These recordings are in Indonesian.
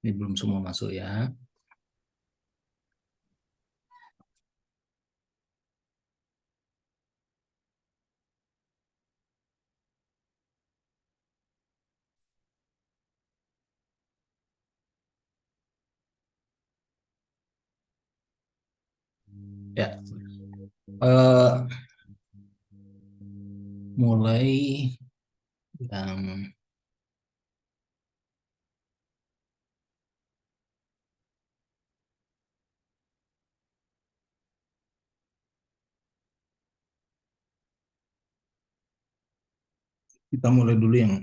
Ini belum semua masuk ya. Ya, eh, mulai yang kita mulai dulu yang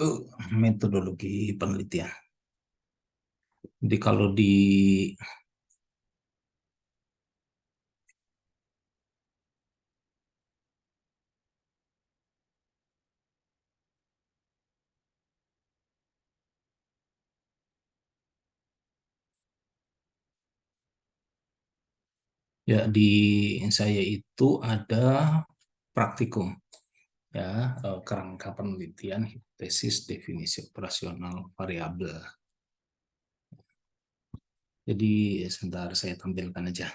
eh, metodologi penelitian. Jadi kalau di saya itu ada praktikum ya, kerangka penelitian, hipotesis, definisi operasional variabel. Jadi sebentar saya tampilkan aja.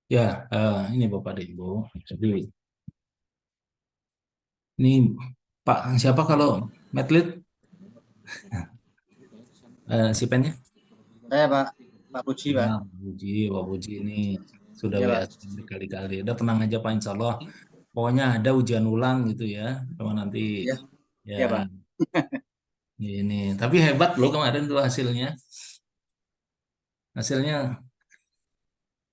Ya, ini Bapak dan Ibu. Jadi ini Pak siapa kalau Medlit, si pennya? Saya Pak Puji, Pak. Nah, Pak Puji ini sudah Ya, WA Pak. berkali-kali. Udah tenang aja Pak, Insya Allah. Pokoknya ada ujian ulang gitu ya. Cuma nanti Ya, ya ya, Pak. ini. Tapi hebat loh kemarin tuh hasilnya. Hasilnya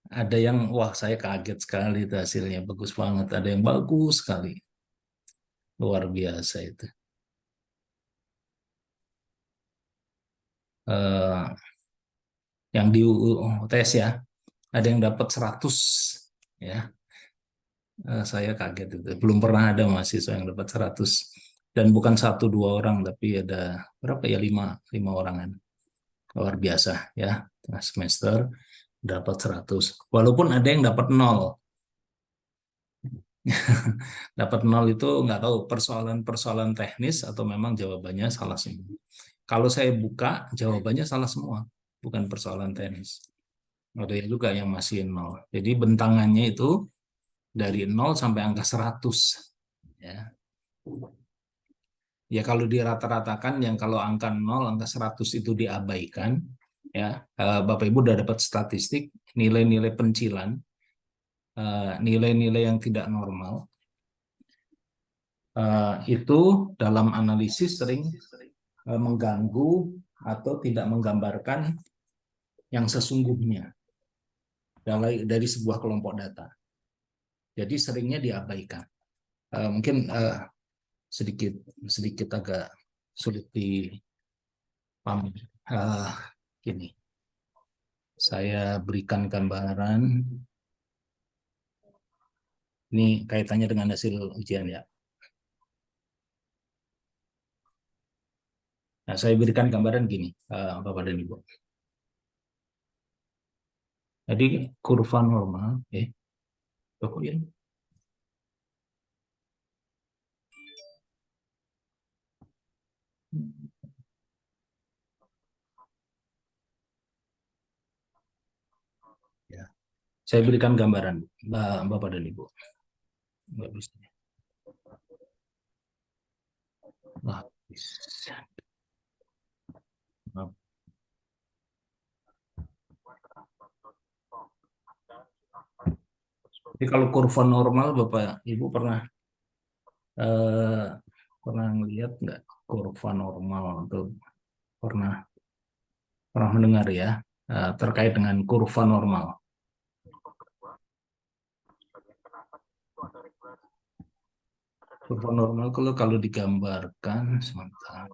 ada yang wah saya kaget sekali itu hasilnya bagus banget. Ada yang bagus sekali. Luar biasa itu. Eh, yang di UTS ya, ada yang dapat 100 ya. Saya kaget itu. Belum pernah ada mahasiswa yang dapat 100. Dan bukan satu dua orang, tapi ada berapa ya, lima orangan. Luar biasa ya. Tengah semester dapat 100. Walaupun ada yang dapat nol. Dapat nol itu nggak tahu persoalan-persoalan teknis atau memang jawabannya salah semua. Kalau saya buka, jawabannya salah semua. Bukan persoalan teknis. Ada juga yang masih nol. Jadi bentangannya itu dari 0 sampai angka 100. Ya. Ya kalau dirata-ratakan yang kalau angka 0, angka 100 itu diabaikan, ya Bapak Ibu udah dapat statistik nilai-nilai pencilan, nilai-nilai yang tidak normal, itu dalam analisis sering mengganggu atau tidak menggambarkan yang sesungguhnya dari sebuah kelompok data. Jadi seringnya diabaikan. Mungkin sedikit sedikit agak sulit dipahami. Gini, saya berikan gambaran. Ini kaitannya dengan hasil ujian ya. Nah, saya berikan gambaran gini, Bapak dan Ibu. Jadi kurva normal, ini. Ya. Saya berikan gambaran, Bapak dan Ibu. Nggak bisa. Nah, bisa. Maaf. Jadi kalau kurva normal, Bapak Ibu eh, pernah lihat nggak kurva normal atau pernah pernah mendengar ya terkait dengan kurva normal? Kurva normal kalau digambarkan sebentar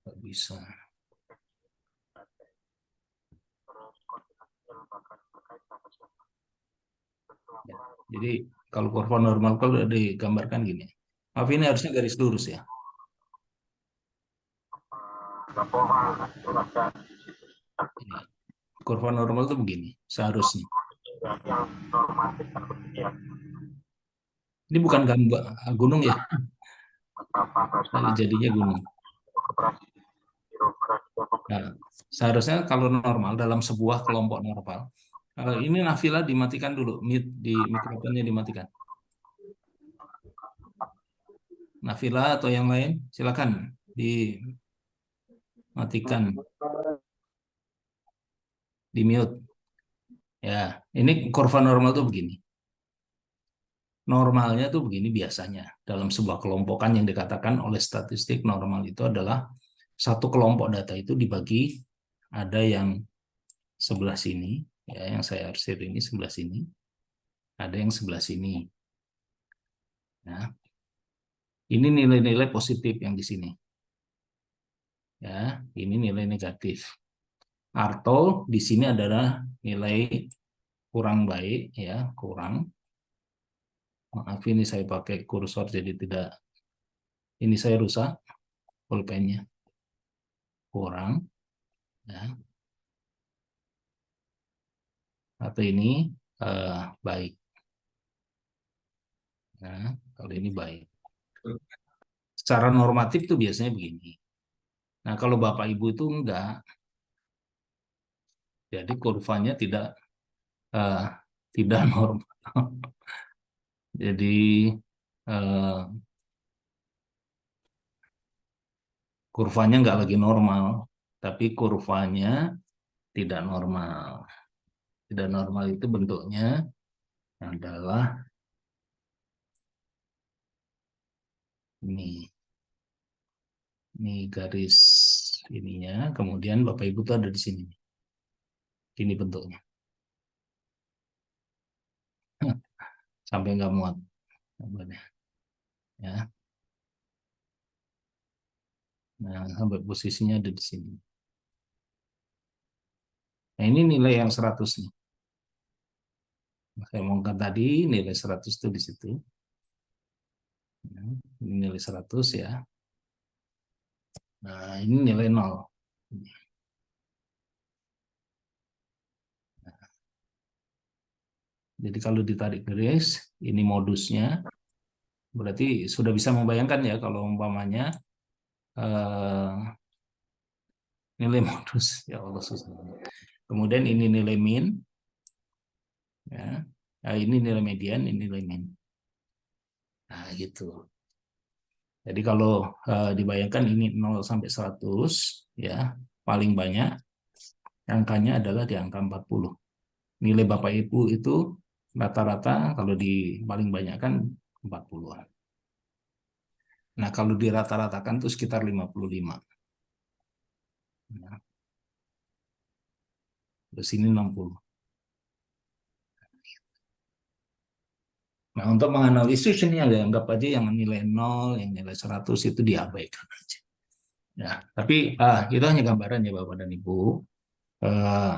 nggak bisa. Ya. Jadi kalau kurva normal kalau digambarkan gini. Maaf ini harusnya garis lurus ya. Ini. Kurva normal itu begini seharusnya. Ini bukan gambar gunung ya, jadinya gunung. Nah, seharusnya kalau normal dalam sebuah kelompok normal, ini Nafila dimatikan dulu, di mikrofonnya dimatikan. Nafila atau yang lain, silakan dimatikan, di mute. Ya, ini kurva normal tuh begini. Normalnya tuh begini biasanya dalam sebuah kelompokan yang dikatakan oleh statistik normal itu adalah satu kelompok data itu dibagi, ada yang sebelah sini, ya, yang saya arsir ini sebelah sini, ada yang sebelah sini. Nah, ini nilai-nilai positif yang di sini. Ya, ini nilai negatif. Atau di sini adalah nilai kurang baik, ya, kurang. Maaf, ini saya pakai kursor jadi tidak. Ini saya rusak pulpennya. Kurang, ya. Atau ini baik. Nah, kalau ini baik. Secara normatif tuh biasanya begini. Nah, kalau Bapak Ibu itu enggak, jadi kurvanya uh, tidak normal. Jadi uh, kurvanya enggak lagi normal, tapi kurvanya tidak normal. Tidak normal itu bentuknya adalah ini. Ini garis ininya, kemudian Bapak Ibu tuh ada di sini. Ini bentuknya. Sampai nggak muat. Ya. Nah, sampai posisinya ada di sini. Nah, ini nilai yang 100 nih. Saya omongkan tadi nilai 100 itu di situ. Nah, ini nilai 100 ya. Nah, ini nilai 0. Jadi kalau ditarik garis, ini modusnya. Berarti sudah bisa membayangkan ya kalau umpamanya nilai modus. Ya Allah, susah. Kemudian ini nilai min. Ya. Nah, ini nilai median, ini nilai min. Nah, gitu. Jadi kalau dibayangkan ini 0 sampai 100, ya, paling banyak angkanya adalah di angka 40. Nilai Bapak Ibu itu rata-rata kalau di paling banyak kan 40-an. Nah, kalau dirata-ratakan itu sekitar 55. Nah, terus ini 60. Nah, untuk menganalisis ini ada anggap aja yang nilai 0, yang nilai 100 itu diabaikan aja. Ya, tapi itu hanya gambaran ya Bapak dan Ibu. Eh,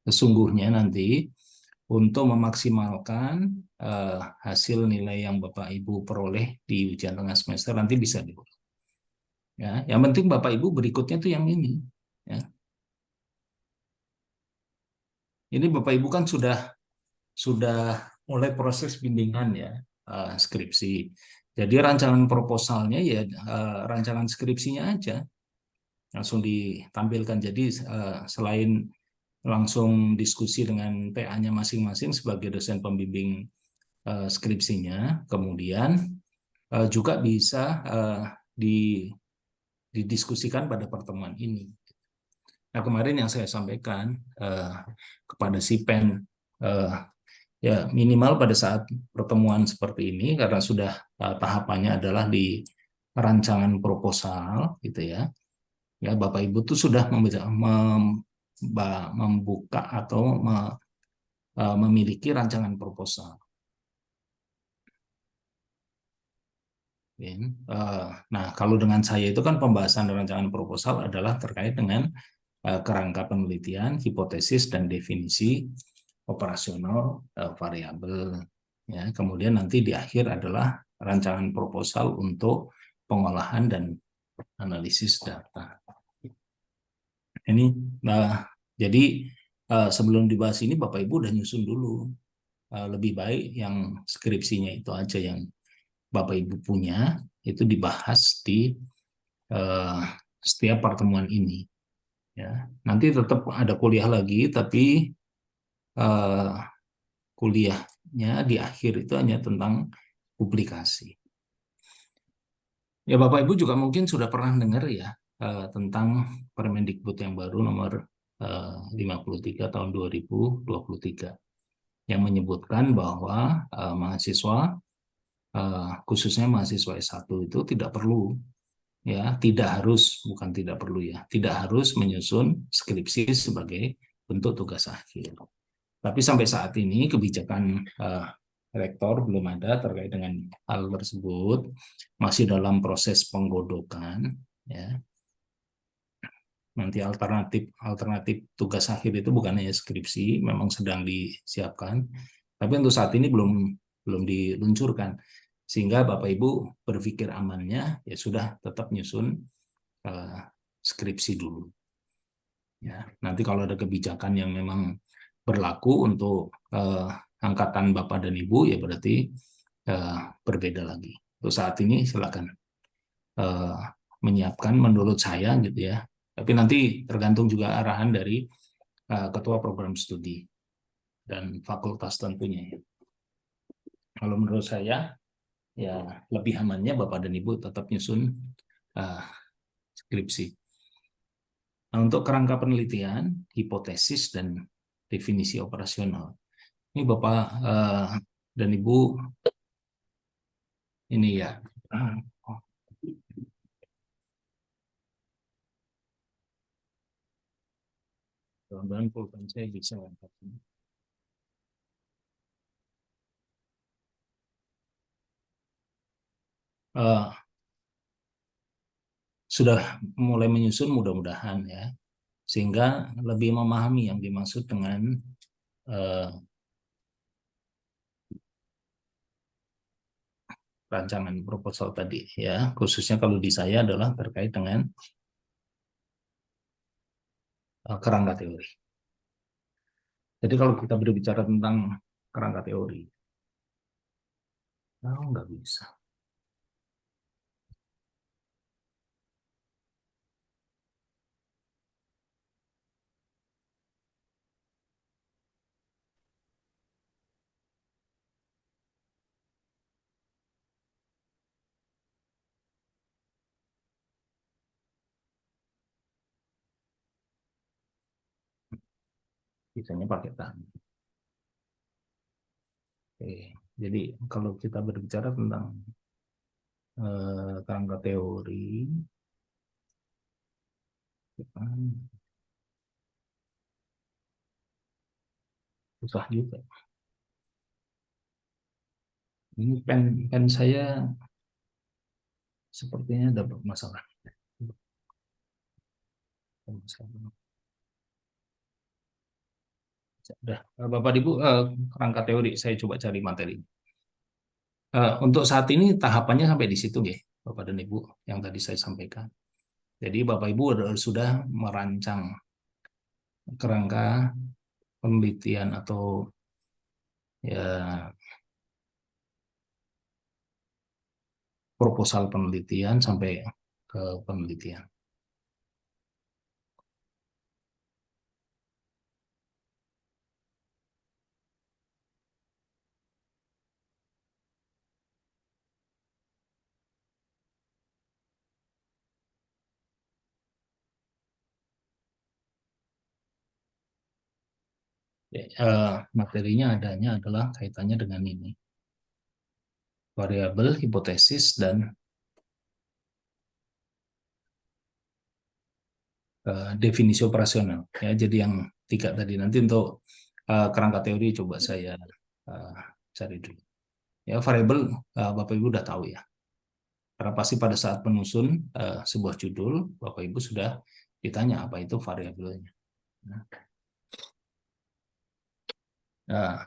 Sesungguhnya nanti untuk memaksimalkan hasil nilai yang Bapak Ibu peroleh di ujian tengah semester nanti bisa diulang. Ya, yang penting Bapak Ibu berikutnya tuh yang ini. Ya. Ini Bapak Ibu kan sudah mulai proses bimbingan ya, skripsi. Jadi rancangan proposalnya ya rancangan skripsinya aja langsung ditampilkan. Jadi selain langsung diskusi dengan PA-nya masing-masing sebagai dosen pembimbing skripsinya, kemudian juga bisa didiskusikan pada pertemuan ini. Nah, kemarin yang saya sampaikan kepada si Pen, ya minimal pada saat pertemuan seperti ini, karena sudah tahapannya adalah di rancangan proposal, gitu ya. Ya, Bapak Ibu tuh sudah membuka atau memiliki rancangan proposal. Nah, kalau dengan saya itu kan pembahasan rancangan proposal adalah terkait dengan kerangka penelitian, hipotesis, dan definisi operasional variabel. Ya, kemudian nanti di akhir adalah rancangan proposal untuk pengolahan dan analisis data. Ini, jadi sebelum dibahas ini Bapak Ibu udah nyusun dulu. Lebih baik yang skripsinya itu aja yang Bapak Ibu punya itu dibahas di eh, setiap pertemuan ini. Ya, nanti tetap ada kuliah lagi, tapi eh, kuliahnya di akhir itu hanya tentang publikasi. Ya, Bapak Ibu juga mungkin sudah pernah dengar ya tentang Permendikbud yang baru nomor 53 tahun 2023 yang menyebutkan bahwa mahasiswa khususnya mahasiswa S1 itu tidak perlu ya, tidak harus, bukan tidak perlu ya, tidak harus menyusun skripsi sebagai bentuk tugas akhir. Tapi sampai saat ini kebijakan rektor belum ada terkait dengan hal tersebut, masih dalam proses penggodokan ya. Nanti alternatif alternatif tugas akhir itu bukan hanya skripsi, memang sedang disiapkan, tapi untuk saat ini belum diluncurkan, sehingga Bapak Ibu berpikir amannya ya sudah tetap nyusun uh, skripsi dulu. Ya, nanti kalau ada kebijakan yang memang berlaku untuk angkatan Bapak dan Ibu ya berarti berbeda lagi. Untuk saat ini silakan uh, menyiapkan menurut saya gitu ya. Tapi nanti tergantung juga arahan dari ketua program studi dan fakultas tentunya ya. Kalau menurut saya ya lebih amannya Bapak dan Ibu tetap nyusun uh, skripsi. Nah, untuk kerangka penelitian, hipotesis dan definisi operasional. Ini Bapak dan Ibu ini ya. Oh, mudah-mudahan pulpen saya bisa angkat ini. Sudah mulai menyusun mudah-mudahan ya, sehingga lebih memahami yang dimaksud dengan rancangan proposal tadi ya, khususnya kalau di saya adalah terkait dengan kerangka teori. Jadi kalau kita berbicara tentang kerangka teori, nggak bisa. Bisanya pakai tangan. Oke. Jadi kalau kita berbicara tentang kerangka teori, susah juga. Ini pen saya sepertinya ada masalah. Sudah, Bapak Ibu, kerangka teori saya coba cari materi. Untuk saat ini tahapannya sampai di situ, ya, Bapak dan Ibu, yang tadi saya sampaikan. Jadi Bapak Ibu sudah merancang kerangka penelitian atau ya proposal penelitian sampai ke penelitian. Materinya adanya adalah kaitannya dengan ini, variabel, hipotesis, dan definisi operasional. Ya, jadi yang tiga tadi nanti untuk kerangka teori coba saya uh, cari dulu. Ya, variabel Bapak Ibu udah tahu ya. Karena pasti pada saat menyusun sebuah judul, Bapak Ibu sudah ditanya apa itu variabelnya. Nah,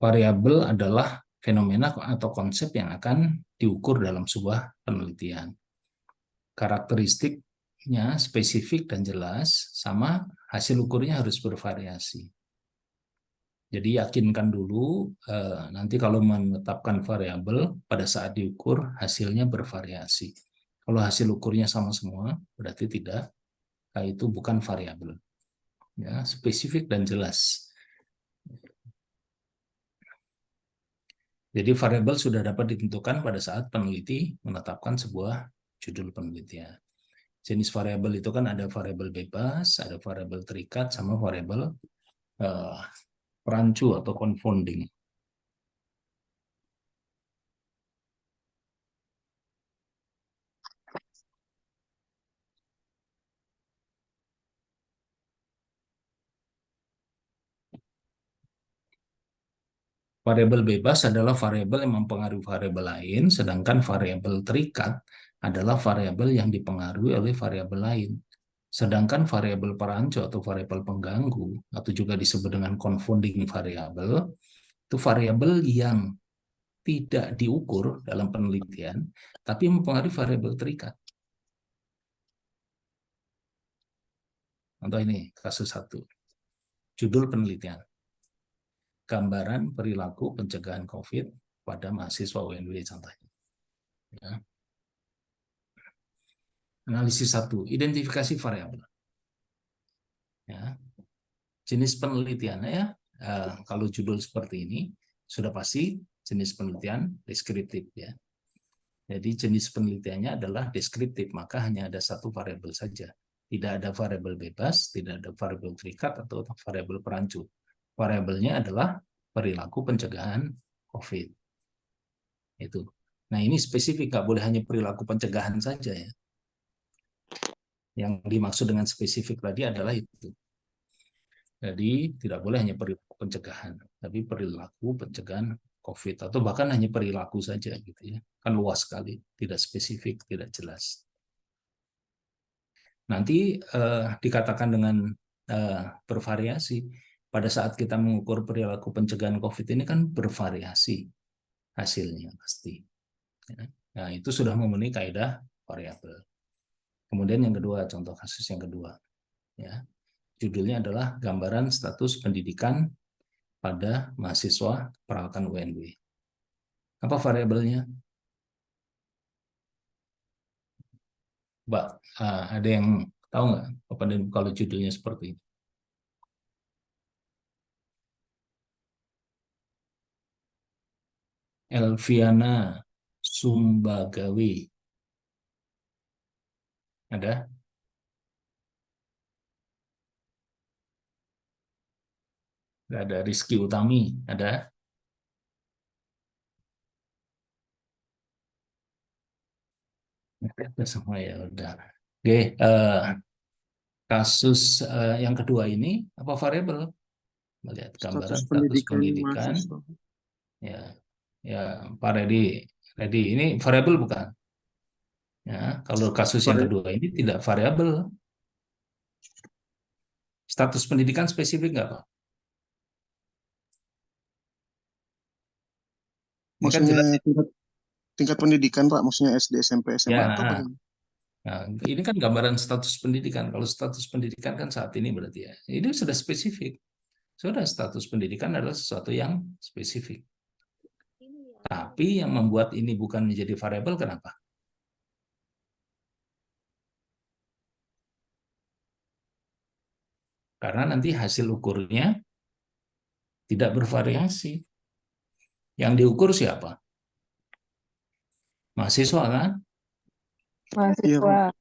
variabel adalah fenomena atau konsep yang akan diukur dalam sebuah penelitian. Karakteristik variabelnya spesifik dan jelas, sama hasil ukurnya harus bervariasi. Jadi yakinkan dulu nanti kalau menetapkan variabel pada saat diukur hasilnya bervariasi. Kalau hasil ukurnya sama semua berarti tidak, itu bukan variabel. Ya, spesifik dan jelas. Jadi variabel sudah dapat ditentukan pada saat peneliti menetapkan sebuah judul penelitian. Jenis variabel itu kan ada variabel bebas, ada variabel terikat, sama variabel perancu atau confounding. Variabel bebas adalah variabel yang mempengaruhi variabel lain, sedangkan variabel terikat adalah variabel yang dipengaruhi oleh variabel lain. Sedangkan variabel perancu atau variabel pengganggu, atau juga disebut dengan confounding variabel, itu variabel yang tidak diukur dalam penelitian, tapi mempengaruhi variabel terikat. Contoh ini, kasus 1. Judul penelitian. Gambaran perilaku pencegahan COVID pada mahasiswa UNW contohnya. Ya. Analisis 1, identifikasi variabel. Ya. Jenis penelitiannya ya, kalau judul seperti ini sudah pasti jenis penelitian deskriptif ya. Jadi jenis penelitiannya adalah deskriptif, maka hanya ada satu variabel saja. Tidak ada variabel bebas, tidak ada variabel terikat atau variabel perancu. Variabelnya adalah perilaku pencegahan COVID. Itu. Nah ini spesifik, nggak boleh hanya perilaku pencegahan saja ya. Yang dimaksud dengan spesifik tadi adalah itu. Jadi tidak boleh hanya perilaku pencegahan, tapi perilaku pencegahan COVID atau bahkan hanya perilaku saja gitu ya. Kan luas sekali, tidak spesifik, tidak jelas. Nanti dikatakan dengan bervariasi. Pada saat kita mengukur perilaku pencegahan COVID ini kan bervariasi hasilnya pasti. Nah, itu sudah memenuhi kaidah variabel. Kemudian yang kedua, contoh kasus yang kedua. Ya. Judulnya adalah gambaran status pendidikan pada mahasiswa peralatan UNB. Apa variabelnya? Mbak, ada yang tahu nggak apa kalau judulnya seperti itu? Elviana Sumbagawi. Ada? Nggak ada. Rizky Utami. Ada? Ada semua ya udah. Oke, kasus yang kedua ini apa variabel? Melihat gambaran Status status pendidikan pendidikan. mahasiswa. Ya, ya Pak Reddy ini variabel bukan? Ya, kalau kasus yang kedua ini tidak variabel. Status pendidikan spesifik nggak Pak? Ini kan Maksudnya jelas. tingkat pendidikan, Pak? Maksudnya SD, SMP, SMA atau Ya, bagaimana? nah, ini kan gambaran status pendidikan. Kalau status pendidikan kan saat ini berarti ya. Ini sudah spesifik. Sudah status pendidikan adalah sesuatu yang spesifik. Tapi yang membuat ini bukan menjadi variabel kenapa? Karena nanti hasil ukurnya tidak bervariasi. Yang diukur siapa? Mahasiswa kan? Iya, Pak.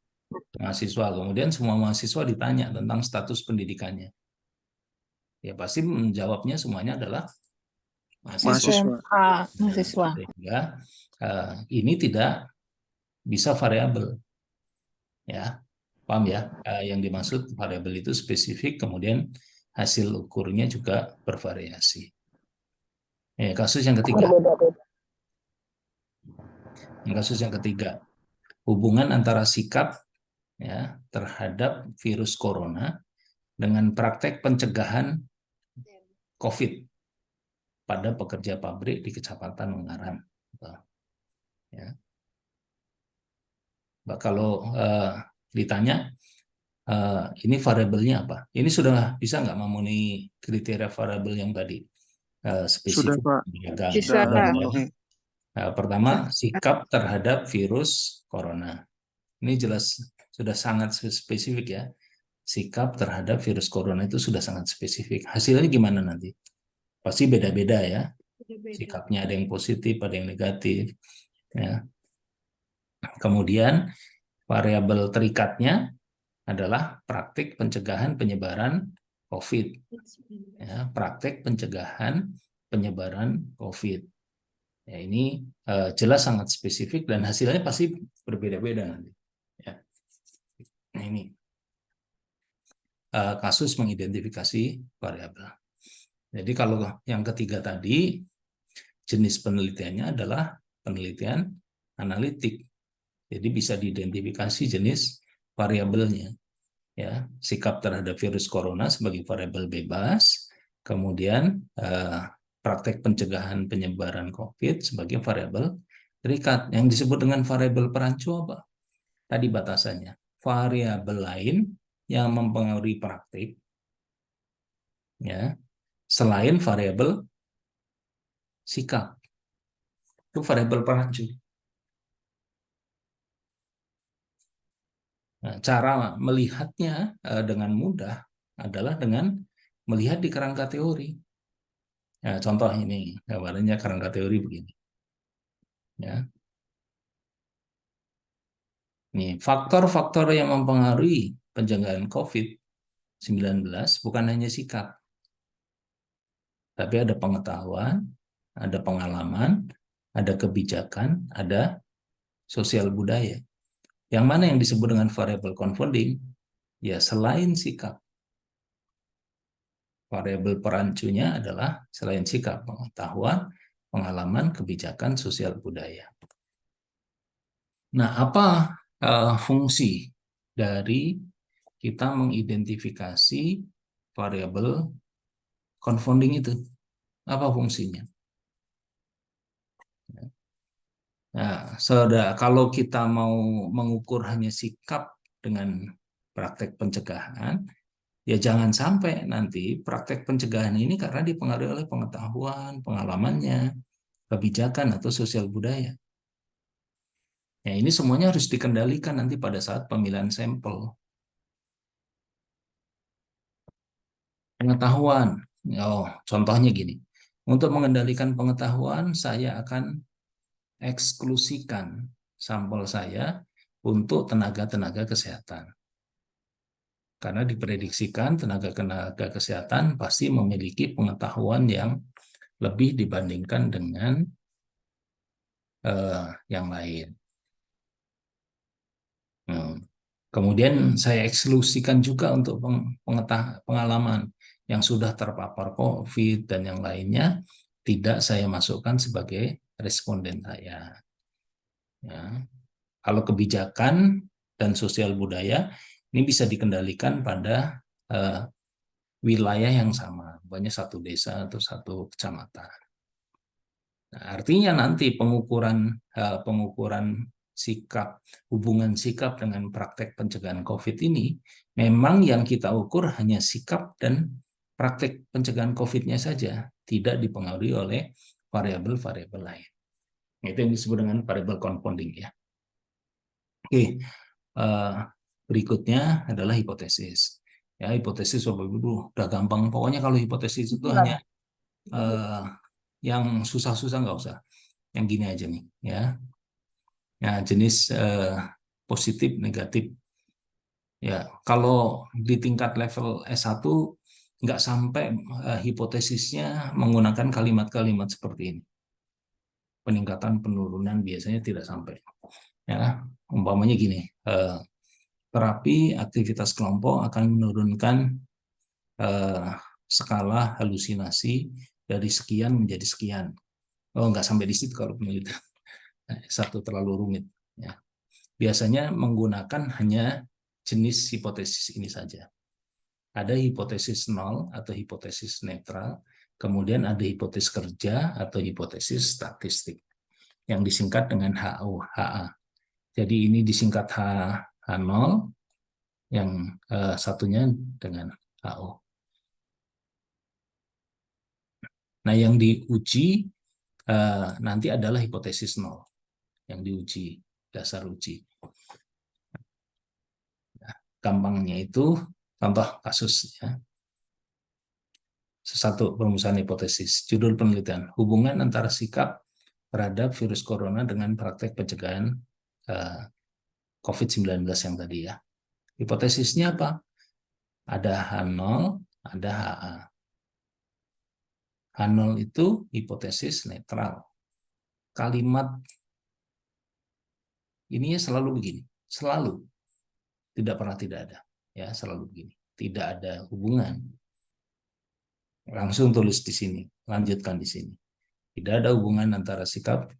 Mahasiswa. Mahasiswa. Kemudian semua mahasiswa ditanya tentang status pendidikannya. Ya pasti menjawabnya semuanya adalah mahasiswa. SMA, mahasiswa. Sehingga ini tidak bisa variabel. Ya, paham ya? Yang dimaksud variabel itu spesifik, kemudian hasil ukurnya juga bervariasi. Kasus yang ketiga. Kasus yang ketiga, hubungan antara sikap ya terhadap virus corona dengan praktek pencegahan COVID pada pekerja pabrik di Kecamatan Ungaran. Ya. Kalau ditanya Ini variabelnya apa? Ini sudah bisa nggak memenuhi kriteria variabel yang tadi? Sudah, Spesifik, Pak. beragam. Bisa. Sudah Sudah, ya? memenuhi. Pertama, sikap terhadap virus corona. Ini jelas sudah sangat spesifik ya. Sikap terhadap virus corona itu sudah sangat spesifik. Hasilnya gimana nanti? Pasti beda-beda ya. Sikapnya ada yang positif, ada yang negatif. Ya. Kemudian variabel terikatnya adalah praktik pencegahan penyebaran COVID. Ya, praktek pencegahan penyebaran COVID. Ya, ini jelas sangat spesifik dan hasilnya pasti berbeda-beda nanti. Ya. Nah, ini kasus mengidentifikasi variabel. Jadi kalau yang ketiga tadi, jenis penelitiannya adalah penelitian analitik. Jadi bisa diidentifikasi jenis variabelnya. Ya, sikap terhadap virus corona sebagai variabel bebas, kemudian praktek pencegahan penyebaran COVID sebagai variabel terikat. Yang disebut dengan variabel perancu apa? Tadi batasannya. Variabel lain yang mempengaruhi praktik, ya, selain variabel sikap. Itu variabel perancu. Nah, cara melihatnya dengan mudah adalah dengan melihat di kerangka teori. Ya, contoh ini, gambarnya kerangka teori begini. Ya. Nih, faktor-faktor yang mempengaruhi pencegahan COVID-19 bukan hanya sikap, tapi ada pengetahuan, ada pengalaman, ada kebijakan, ada sosial budaya. Yang mana yang disebut dengan variabel confounding? Ya, selain sikap. Variabel perancunya adalah selain sikap, pengetahuan, pengalaman, kebijakan, sosial budaya. Nah, apa fungsi dari kita mengidentifikasi variabel confounding itu? Apa fungsinya? Nah, kalau kita mau mengukur hanya sikap dengan praktek pencegahan, ya jangan sampai nanti praktek pencegahan ini karena dipengaruhi oleh pengetahuan, pengalamannya, kebijakan, atau sosial budaya. Ya, ini semuanya harus dikendalikan nanti pada saat pemilihan sampel. Pengetahuan, contohnya gini. Untuk mengendalikan pengetahuan, saya akan eksklusikan sampel saya untuk tenaga-tenaga kesehatan. Karena diprediksikan tenaga-tenaga kesehatan pasti memiliki pengetahuan yang lebih dibandingkan dengan yang lain. Kemudian saya eksklusikan juga untuk pengalaman yang sudah terpapar COVID dan yang lainnya, tidak saya masukkan sebagai responden saya. Ya. Kalau kebijakan dan sosial budaya, ini bisa dikendalikan pada wilayah yang sama, banyak satu desa atau satu kecamatan. Nah, artinya nanti pengukuran sikap, hubungan sikap dengan praktek pencegahan COVID ini, memang yang kita ukur hanya sikap dan praktek pencegahan COVID-nya saja, tidak dipengaruhi oleh variabel-variabel lain. Itu yang disebut dengan variabel confounding ya. Oke, berikutnya adalah hipotesis. Ya, hipotesis udah gampang. Pokoknya kalau hipotesis itu hanya yang susah-susah nggak usah. Yang gini aja nih, ya. Nah, jenis positif, negatif. Ya, kalau di tingkat level S1 nggak sampai hipotesisnya menggunakan kalimat-kalimat seperti ini. Peningkatan penurunan biasanya tidak sampai. Ya, umpamanya gini, terapi aktivitas kelompok akan menurunkan skala halusinasi dari sekian menjadi sekian. Oh, nggak sampai di situ kalau penelitian. Satu terlalu rumit. Ya. Biasanya menggunakan hanya jenis hipotesis ini saja. Ada hipotesis nol atau hipotesis netral, kemudian ada hipotesis kerja atau hipotesis statistik yang disingkat dengan HA. Jadi ini disingkat H0, yang satunya dengan HO. Nah, yang diuji nanti adalah hipotesis nol, yang diuji, dasar uji. Nah, gampangnya itu contoh kasus ya. Satu, perumusan hipotesis. Judul penelitian, hubungan antara sikap terhadap virus corona dengan praktek pencegahan COVID-19 yang tadi ya. Hipotesisnya apa? Ada H0, ada HA. H0 itu hipotesis netral. Kalimat ininya selalu begini, selalu. Tidak pernah tidak ada. Ya, selalu begini. Tidak ada hubungan. Langsung tulis di sini, lanjutkan di sini. Tidak ada hubungan antara sikap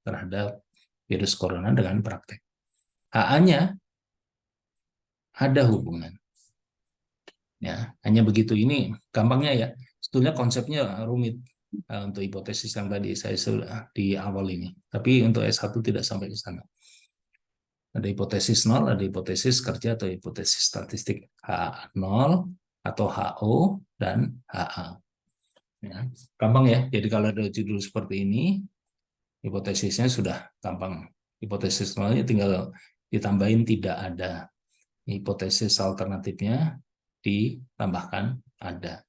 terhadap virus corona dengan praktek. HA-nya ada hubungan. Ya, hanya begitu. Ini gampangnya ya. Sebetulnya konsepnya rumit untuk hipotesis yang tadi saya sudah di awal ini. Tapi untuk S1 tidak sampai ke sana. Ada hipotesis nol, ada hipotesis kerja atau hipotesis statistik H0 atau HO dan HA. Ya, gampang ya. Jadi kalau ada judul seperti ini, hipotesisnya sudah gampang. Hipotesis nolnya tinggal ditambahin tidak ada. Hipotesis alternatifnya ditambahkan ada.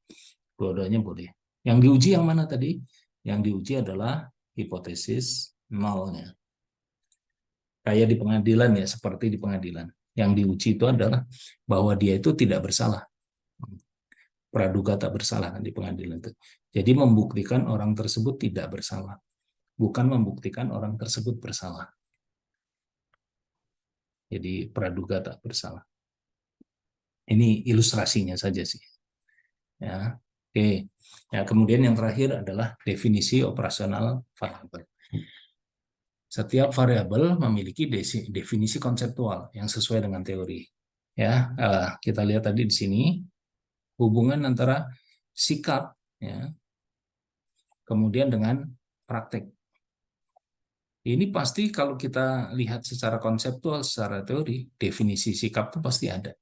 Dua-duanya boleh. Yang diuji yang mana tadi? Yang diuji adalah hipotesis nolnya. Kayak di pengadilan ya, seperti di pengadilan. Yang diuji itu adalah bahwa dia itu tidak bersalah. Praduga tak bersalah di pengadilan itu. Jadi membuktikan orang tersebut tidak bersalah. Bukan membuktikan orang tersebut bersalah. Jadi praduga tak bersalah. Ini ilustrasinya saja sih. Ya, oke. Ya, kemudian yang terakhir adalah definisi operasional variabel. Setiap variabel memiliki definisi konseptual yang sesuai dengan teori. Ya, kita lihat tadi di sini hubungan antara sikap, ya, kemudian dengan praktek. Ini pasti kalau kita lihat secara konseptual, secara teori, definisi sikap itu pasti ada.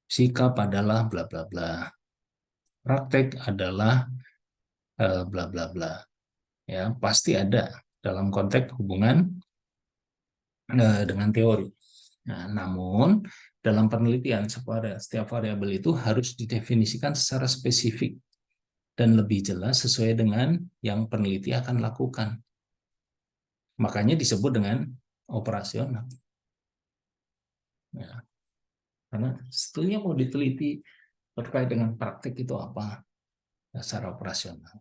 Sikap adalah bla bla bla. Praktek adalah bla bla bla. Ya, pasti ada dalam konteks hubungan dengan teori. Nah, namun dalam penelitian setiap variabel itu harus didefinisikan secara spesifik dan lebih jelas sesuai dengan yang peneliti akan lakukan. Makanya disebut dengan operasional. Ya. Karena sebetulnya mau diteliti terkait dengan praktik itu apa? Secara operasional.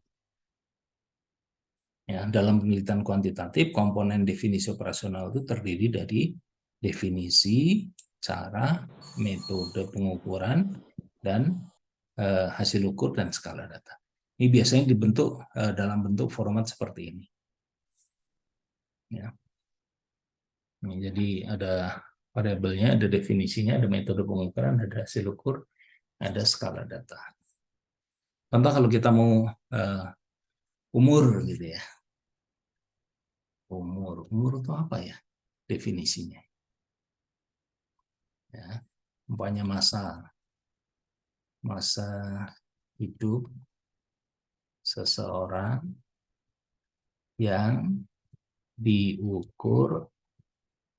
Ya, dalam penelitian kuantitatif, komponen definisi operasional itu terdiri dari definisi, cara, metode pengukuran, dan hasil ukur dan skala data. Ini biasanya dibentuk dalam bentuk format seperti ini. Ya. Jadi ada variabelnya, ada definisinya, ada metode pengukuran, ada hasil ukur, ada skala data. Contoh kalau kita mau umur gitu ya. Umur itu apa ya definisinya? Ya, umpamanya masa hidup seseorang yang diukur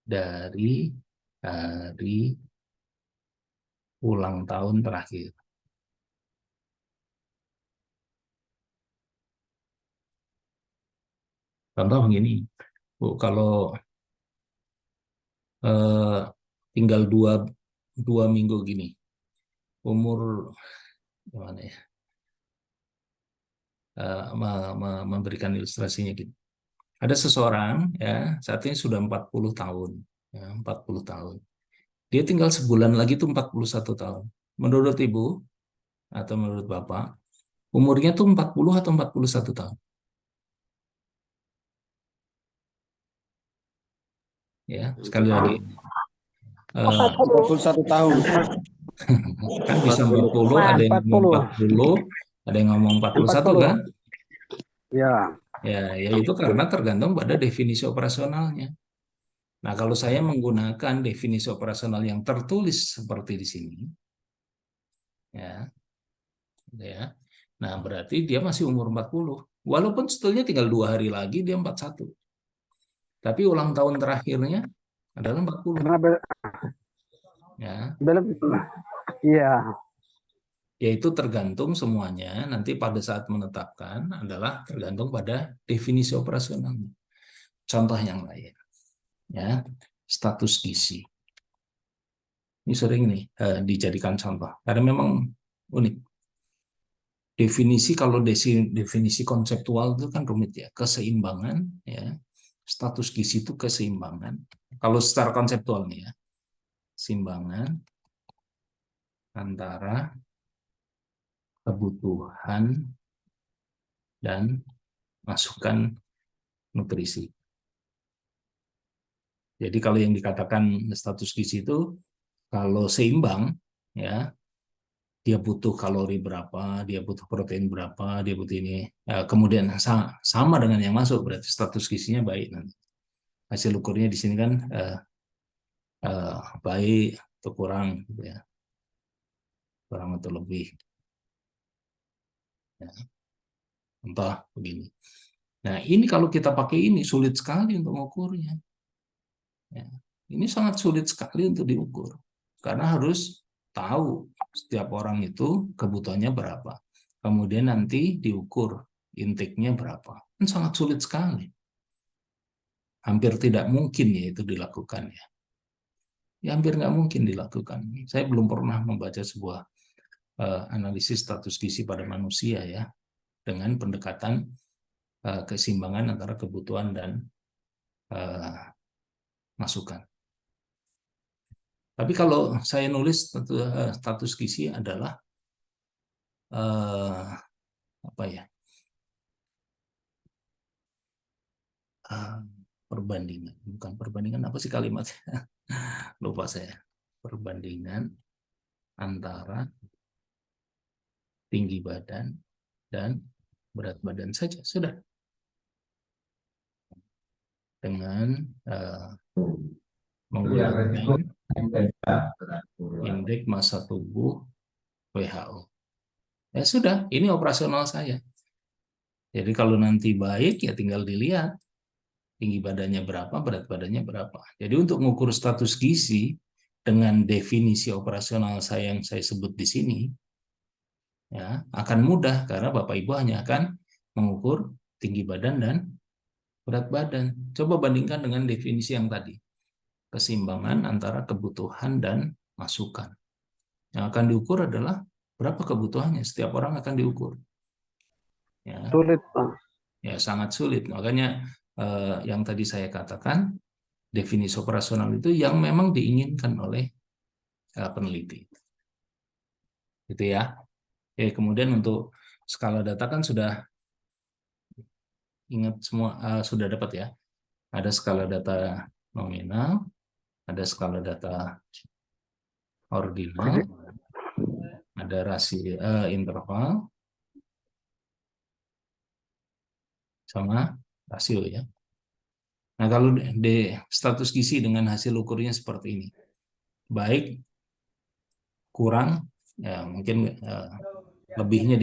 dari hari ulang tahun terakhir. Contoh begini, Bu, kalau tinggal dua minggu gini, umur gimana ya? Memberikan ilustrasinya gitu. Ada seseorang ya saat ini sudah 40 tahun, ya, 40 tahun. Dia tinggal sebulan lagi tuh 41 tahun. Menurut Ibu atau menurut Bapak, umurnya tuh 40 atau 41 tahun? Ya, sekali lagi. 41 tahun. Kan bisa 40, ada yang ngomong 40, ada yang ngomong 41 kan? Ya. Ya itu karena tergantung pada definisi operasionalnya. Nah, kalau saya menggunakan definisi operasional yang tertulis seperti di sini, ya, ya. Nah, berarti dia masih umur 40. Walaupun sebetulnya tinggal 2 hari lagi dia 41. Tapi ulang tahun terakhirnya adalah 40. Karena Ya, belum, iya. yaitu tergantung semuanya nanti pada saat menetapkan adalah tergantung pada definisi operasional. Contoh yang lain, ya, status gizi. Ini sering nih dijadikan contoh karena memang unik. Definisi kalau definisi konseptual itu kan rumit ya, keseimbangan, ya, status gizi itu keseimbangan. Kalau secara konseptual nih ya, keseimbangan antara kebutuhan dan masukan nutrisi. Jadi kalau yang dikatakan status gizi itu kalau seimbang, ya, dia butuh kalori berapa, dia butuh protein berapa, dia butuh ini, kemudian sama dengan yang masuk, berarti status gizinya baik. Nanti hasil ukurnya di sini kan baik atau kurang, gitu ya, kurang atau lebih, ya. Entah begini. Nah, ini kalau kita pakai ini sulit sekali untuk mengukurnya. Ya. Ini sangat sulit sekali untuk diukur karena harus tahu setiap orang itu kebutuhannya berapa. Kemudian nanti diukur intake-nya berapa. Kan sangat sulit sekali. Hampir tidak mungkin ya itu dilakukan ya. Ya hampir nggak mungkin dilakukan. Saya belum pernah membaca sebuah analisis status gizi pada manusia ya dengan pendekatan keseimbangan antara kebutuhan dan masukan. Tapi kalau saya nulis status gizi adalah apa ya, perbandingan, bukan perbandingan, apa sih kalimatnya? Lupa saya. Perbandingan antara tinggi badan dan berat badan saja sudah, dengan menggunakan indeks massa tubuh WHO. Ya sudah, ini operasional saya. Jadi kalau nanti baik ya tinggal dilihat tinggi badannya berapa, berat badannya berapa. Jadi untuk mengukur status gizi dengan definisi operasional saya yang saya sebut di sini, ya akan mudah karena Bapak Ibu hanya akan mengukur tinggi badan dan berat badan. Coba bandingkan dengan definisi yang tadi, keseimbangan antara kebutuhan dan masukan. Yang akan diukur adalah berapa kebutuhannya. Setiap orang akan diukur. Ya, Sulit, Pak. ya sangat sulit. Makanya yang tadi saya katakan, definisi operasional itu yang memang diinginkan oleh peneliti. Gitu ya. Oke, kemudian untuk skala data kan sudah ingat semua, sudah dapat ya. Ada skala data nominal, ada skala data ordinal, ada rasio interval, sama rasio ya. Nah, kalau di status gizi dengan hasil ukurnya seperti ini, baik, kurang, ya mungkin lebihnya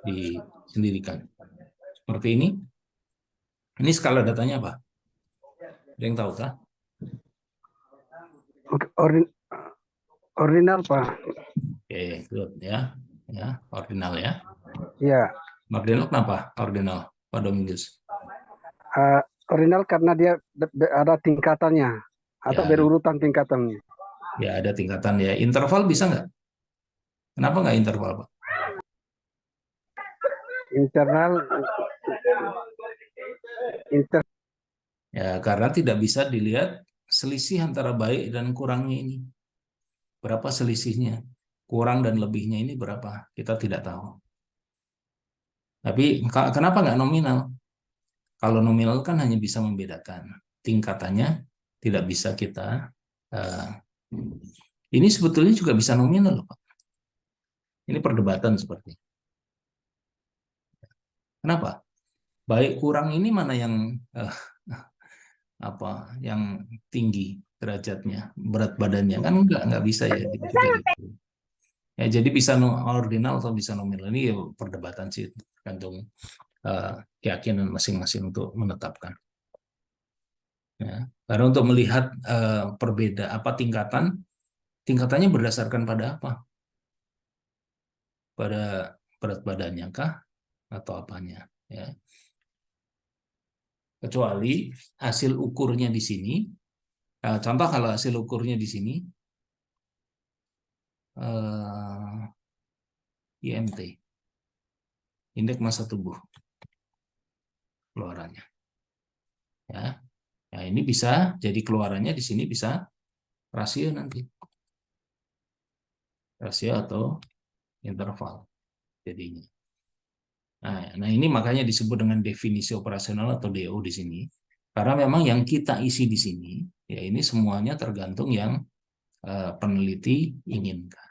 disendirikan. Seperti ini. Ini skala datanya apa? Ada yang tahu kah? Ordinal, Pak. Oke, good ya. Ya, ordinal ya. Iya. Ordinal kenapa? Ordinal, Pak Dominikus. Ordinal karena dia ada tingkatannya atau Ya, berurutan tingkatannya. ya ada tingkatan ya. Interval bisa nggak? Kenapa nggak interval, Pak? Ya, karena tidak bisa dilihat selisih antara baik dan kurangnya ini. Berapa selisihnya? Kurang dan lebihnya ini berapa? Kita tidak tahu. Tapi kenapa nggak nominal? Kalau nominal kan hanya bisa membedakan. Tingkatannya tidak bisa kita... ini sebetulnya juga bisa nominal, Pak. Ini perdebatan seperti ini. Kenapa? Baik kurang ini mana yang apa yang tinggi derajatnya, berat badannya kan nggak bisa ya gitu juga gitu. Ya jadi bisa ordinal atau bisa nominal, ini ya perdebatan sih, tergantung keyakinan masing-masing untuk menetapkan. Ya. Karena untuk melihat perbedaan apa tingkatannya berdasarkan pada apa? Pada berat badannya kah atau apanya? Ya. Kecuali hasil ukurnya di sini. Contoh kalau hasil ukurnya di sini IMT, indeks massa tubuh keluarannya. Ya, nah ini bisa jadi keluarannya di sini bisa rasio nanti, rasio atau interval jadinya. Nah ini makanya disebut dengan definisi operasional atau DO di sini, karena memang yang kita isi di sini ya ini semuanya tergantung yang peneliti inginkan.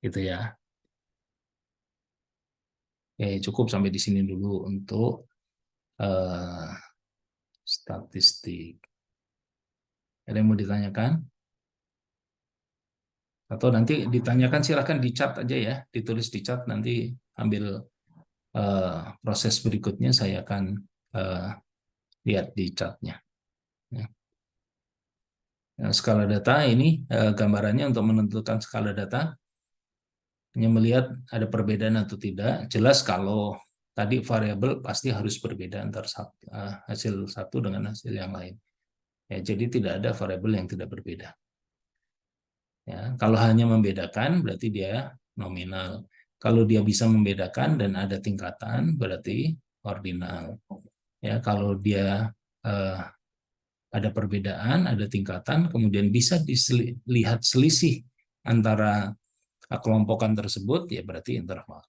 Gitu ya. Cukup sampai di sini dulu untuk statistik. Ada yang mau ditanyakan? Atau nanti ditanyakan silahkan di chat aja ya, ditulis di chat, nanti ambil proses berikutnya saya akan lihat di chatnya. Ya. Nah, skala data ini gambarannya untuk menentukan skala data, hanya melihat ada perbedaan atau tidak. Jelas kalau tadi variabel pasti harus berbeda antara hasil satu dengan hasil yang lain. Ya, jadi tidak ada variabel yang tidak berbeda. Ya, kalau hanya membedakan berarti dia nominal. Kalau dia bisa membedakan dan ada tingkatan berarti ordinal. Ya, kalau dia ada perbedaan, ada tingkatan, kemudian bisa dilihat selisih antara kelompokan tersebut, ya berarti interval.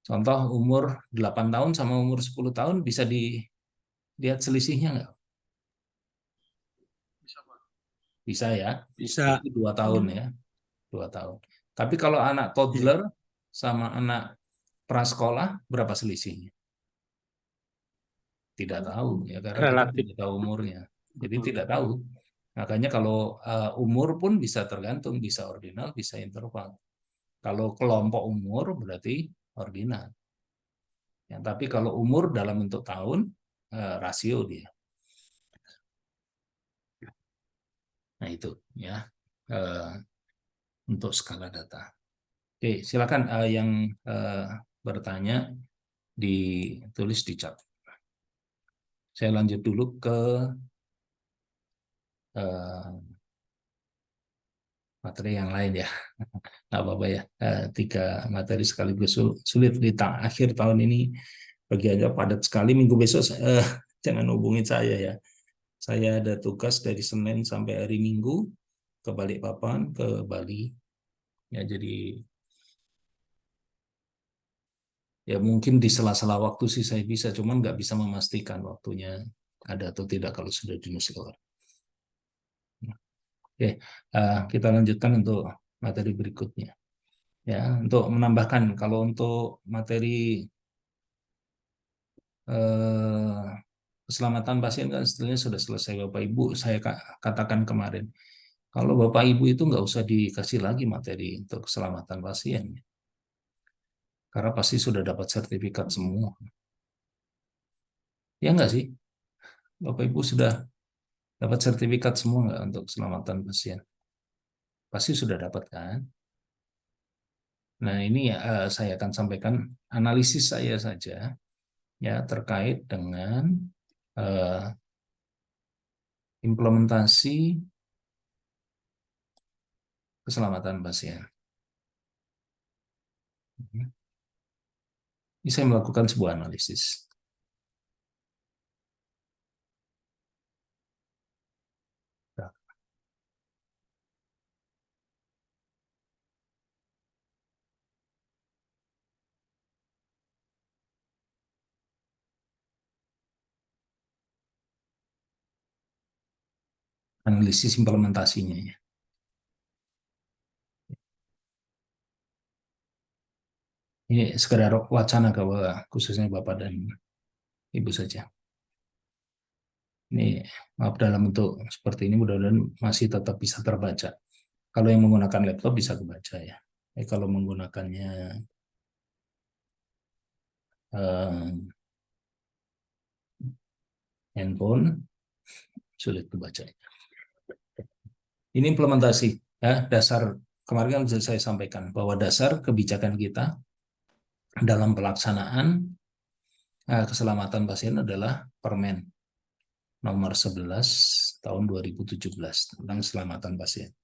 Contoh umur 8 tahun sama umur 10 tahun bisa dilihat selisihnya nggak? Bisa ya. Bisa. Itu 2 tahun ya. 2 tahun. Tapi kalau anak toddler sama anak prasekolah berapa selisihnya? Tidak tahu ya, karena kita Relatif. tidak tahu umurnya. Jadi tidak tahu. Makanya kalau umur pun bisa tergantung, bisa ordinal, bisa interval. Kalau kelompok umur berarti ordinal. Ya, tapi kalau umur dalam bentuk tahun, rasio dia. Nah itu ya untuk skala data. Oke, silakan yang bertanya ditulis di chat. Saya lanjut dulu ke materi yang lain ya. Nggak apa-apa ya. 3 materi sekaligus sulit di akhir tahun ini. Bagi aja padat sekali. Minggu besok jangan hubungin saya ya. Saya ada tugas dari Senin sampai hari Minggu ke Balikpapan, ke Bali. Ya jadi ya mungkin di sela-sela waktu sih saya bisa, cuman nggak bisa memastikan waktunya ada atau tidak kalau sudah di Nusa Tenggara. Oke, kita lanjutkan untuk materi berikutnya. Ya, untuk menambahkan, kalau untuk materi keselamatan pasien kan setelahnya sudah selesai Bapak Ibu. Saya katakan kemarin, kalau Bapak Ibu itu nggak usah dikasih lagi materi untuk keselamatan pasien, karena pasti sudah dapat sertifikat semua. Ya nggak sih? Bapak Ibu sudah dapat sertifikat semua nggak untuk keselamatan pasien? Pasti sudah dapat kan? Nah ini saya akan sampaikan analisis saya saja ya terkait dengan implementasi keselamatan pasien. Ini saya melakukan sebuah analisis. Analisis implementasinya ya. Ini sekedar wacana khususnya Bapak dan Ibu saja. Ini maaf dalam bentuk seperti ini mudah-mudahan masih tetap bisa terbaca. Kalau yang menggunakan laptop bisa kebaca ya. Kalau menggunakannya handphone sulit kebaca. Ini implementasi ya, dasar kemarin kan sudah saya sampaikan bahwa dasar kebijakan kita dalam pelaksanaan keselamatan pasien adalah Permen nomor 11 tahun 2017 tentang keselamatan pasien.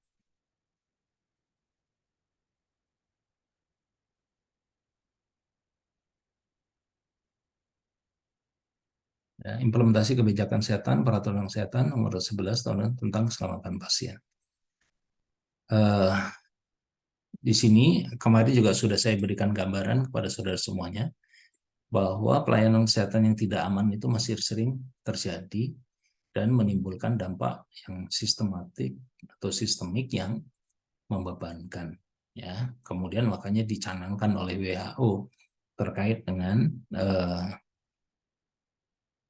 Ya, implementasi kebijakan kesehatan, peraturan kesehatan nomor 11 tahun tentang keselamatan pasien. Di sini kemarin juga sudah saya berikan gambaran kepada saudara semuanya bahwa pelayanan kesehatan yang tidak aman itu masih sering terjadi dan menimbulkan dampak yang sistematik atau sistemik yang membebankan. Ya, kemudian makanya dicanangkan oleh WHO terkait dengan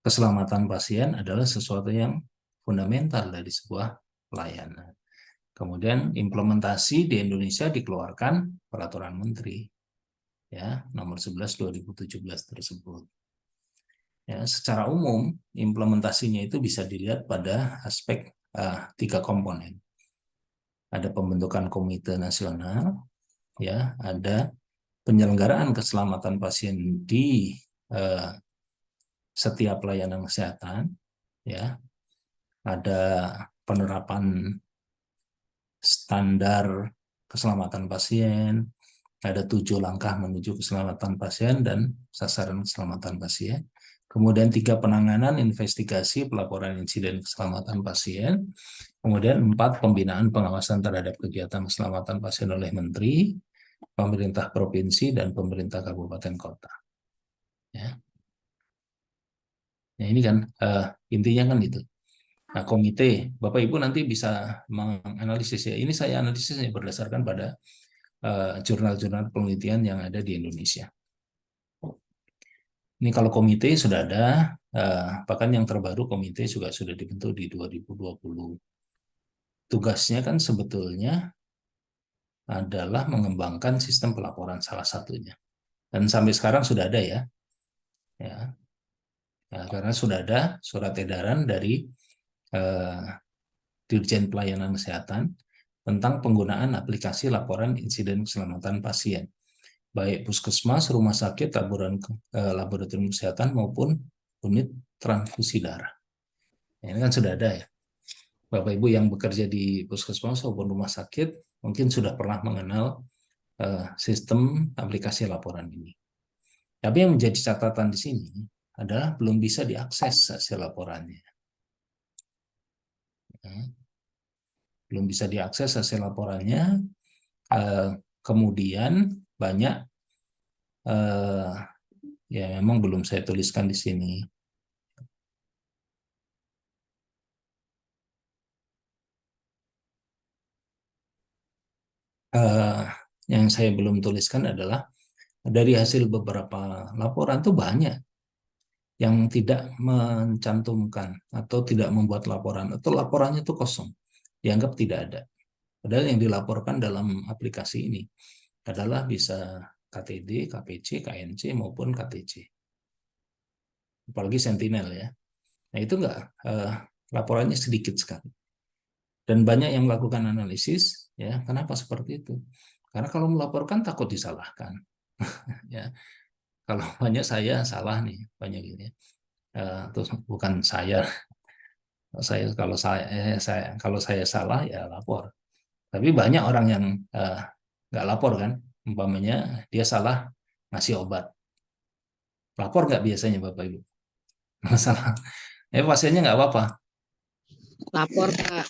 keselamatan pasien adalah sesuatu yang fundamental dari sebuah pelayanan. Kemudian implementasi di Indonesia dikeluarkan peraturan menteri ya nomor 11 2017 tersebut. Ya, secara umum implementasinya itu bisa dilihat pada aspek 3 komponen. Ada pembentukan komite nasional, ya, ada penyelenggaraan keselamatan pasien di setiap layanan kesehatan, ya, ada penerapan standar keselamatan pasien, ada 7 langkah menuju keselamatan pasien dan sasaran keselamatan pasien. Kemudian 3 penanganan, investigasi, pelaporan insiden keselamatan pasien. Kemudian 4 pembinaan pengawasan terhadap kegiatan keselamatan pasien oleh menteri, pemerintah provinsi, dan pemerintah kabupaten kota. Ya. Nah, ini kan intinya kan itu. Nah, komite, Bapak Ibu nanti bisa menganalisis ya. Ini saya analisisnya berdasarkan pada jurnal-jurnal penelitian yang ada di Indonesia. Ini kalau komite sudah ada, bahkan yang terbaru komite juga sudah dibentuk di 2020. Tugasnya kan sebetulnya adalah mengembangkan sistem pelaporan salah satunya. Dan sampai sekarang sudah ada ya. Ya, karena sudah ada surat edaran dari Dirjen Pelayanan Kesehatan tentang penggunaan aplikasi laporan insiden keselamatan pasien, baik puskesmas, rumah sakit, laboratorium kesehatan maupun unit transfusi darah. Ini kan sudah ada ya. Bapak Ibu yang bekerja di puskesmas maupun rumah sakit mungkin sudah pernah mengenal sistem aplikasi laporan ini. Tapi yang menjadi catatan di sini adalah belum bisa diakses hasil laporannya. Belum bisa diakses hasil laporannya. Kemudian banyak ya memang belum saya tuliskan di sini. Yang saya belum tuliskan adalah dari hasil beberapa laporan itu banyak yang tidak mencantumkan atau tidak membuat laporan atau laporannya itu kosong, dianggap tidak ada. Padahal yang dilaporkan dalam aplikasi ini adalah bisa KTD, KPC, KNC maupun KTC. Apalagi Sentinel ya. Nah itu laporannya sedikit sekali. Dan banyak yang melakukan analisis, ya kenapa seperti itu? Karena kalau melaporkan takut disalahkan. Ya, kalau banyak saya salah nih, banyak gitu ya. Terus bukan saya kalau saya salah ya lapor. Tapi banyak orang yang nggak lapor kan, umpamanya dia salah ngasih obat. Lapor nggak biasanya Bapak Ibu? Masalah. Pasiennya nggak apa-apa. Lapor, Pak.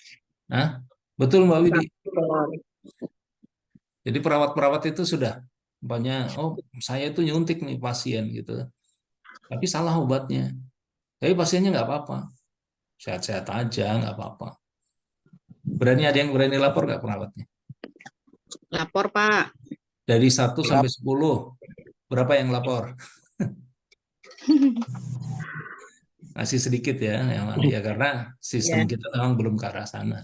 Nah, betul Mbak Widi. Lapor. Jadi perawat-perawat itu sudah banyak, oh saya itu nyuntik nih pasien gitu. Tapi salah obatnya. Tapi pasiennya nggak apa-apa. Sehat-sehat aja, nggak apa-apa. Ada yang berani lapor nggak perawatnya? Lapor, Pak. Dari 1 sampai 10, berapa yang lapor? Masih sedikit ya, memang ya karena sistem Ya, kita memang belum ke arah sana.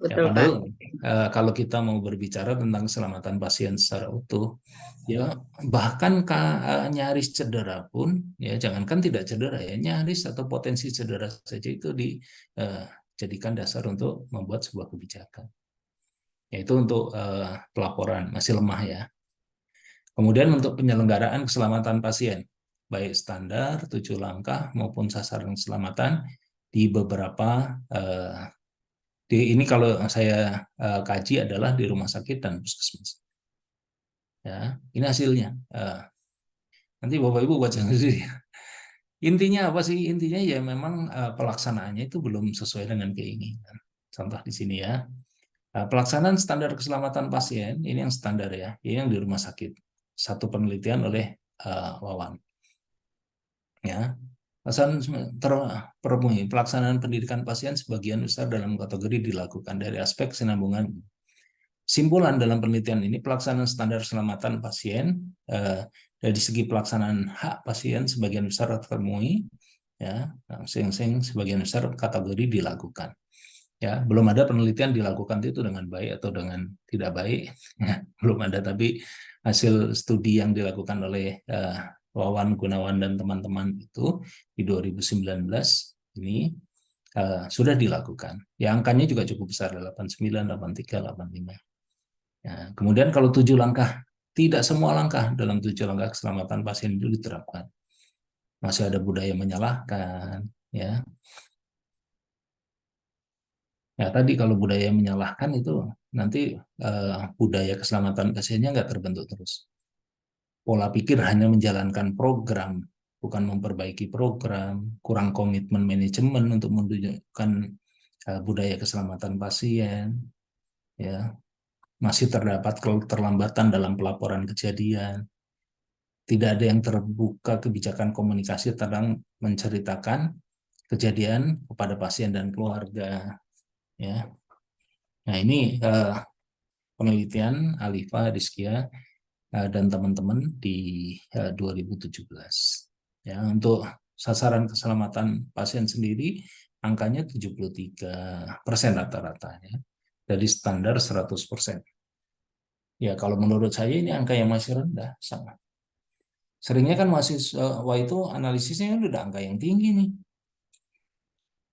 Ya, betul, Pak. padahal kalau kita mau berbicara tentang keselamatan pasien secara utuh, ya bahkan nyaris cedera pun, ya jangankan tidak cedera ya, nyaris atau potensi cedera saja itu dijadikan dasar untuk membuat sebuah kebijakan. Yaitu untuk pelaporan masih lemah ya. Kemudian untuk penyelenggaraan keselamatan pasien, baik standar, 7 langkah maupun sasaran keselamatan di beberapa ini kalau saya kaji adalah di rumah sakit dan puskesmas. Ya, ini hasilnya. Nanti Bapak Ibu baca sendiri. Intinya apa sih? Intinya ya memang pelaksanaannya itu belum sesuai dengan keinginan. Contoh di sini ya. Pelaksanaan standar keselamatan pasien ini yang standar ya, ini yang di rumah sakit. Satu penelitian oleh Wawan. Ya, terpenuhi pelaksanaan pendidikan pasien sebagian besar dalam kategori dilakukan dari aspek kesinambungan. Simpulan dalam penelitian ini, pelaksanaan standar keselamatan pasien dari segi pelaksanaan hak pasien sebagian besar terpenuhi, ya, masing-masing sebagian besar kategori dilakukan. Ya, belum ada penelitian dilakukan itu dengan baik atau dengan tidak baik, ya, belum ada. Tapi hasil studi yang dilakukan oleh Wawan Gunawan dan teman-teman itu di 2019 ini sudah dilakukan. Ya, angkanya juga cukup besar, 89, 83, 85. Ya, kemudian kalau 7 langkah, tidak semua langkah dalam 7 langkah keselamatan pasien itu diterapkan. Masih ada budaya menyalahkan, ya. Ya tadi kalau budaya menyalahkan itu nanti budaya keselamatan pasiennya nggak terbentuk terus. Pola pikir hanya menjalankan program, bukan memperbaiki program, kurang komitmen manajemen untuk menunjukkan budaya keselamatan pasien, ya masih terdapat keterlambatan dalam pelaporan kejadian, tidak ada yang terbuka kebijakan komunikasi tentang menceritakan kejadian kepada pasien dan keluarga, ya. Nah ini penelitian Alifa, Rizkia, dan teman-teman di 2017. Ya, untuk sasaran keselamatan pasien sendiri angkanya 73% rata-ratanya dari standar 100%. Ya kalau menurut saya ini angka yang masih rendah sangat. Seringnya kan mahasiswa itu analisisnya udah angka yang tinggi nih.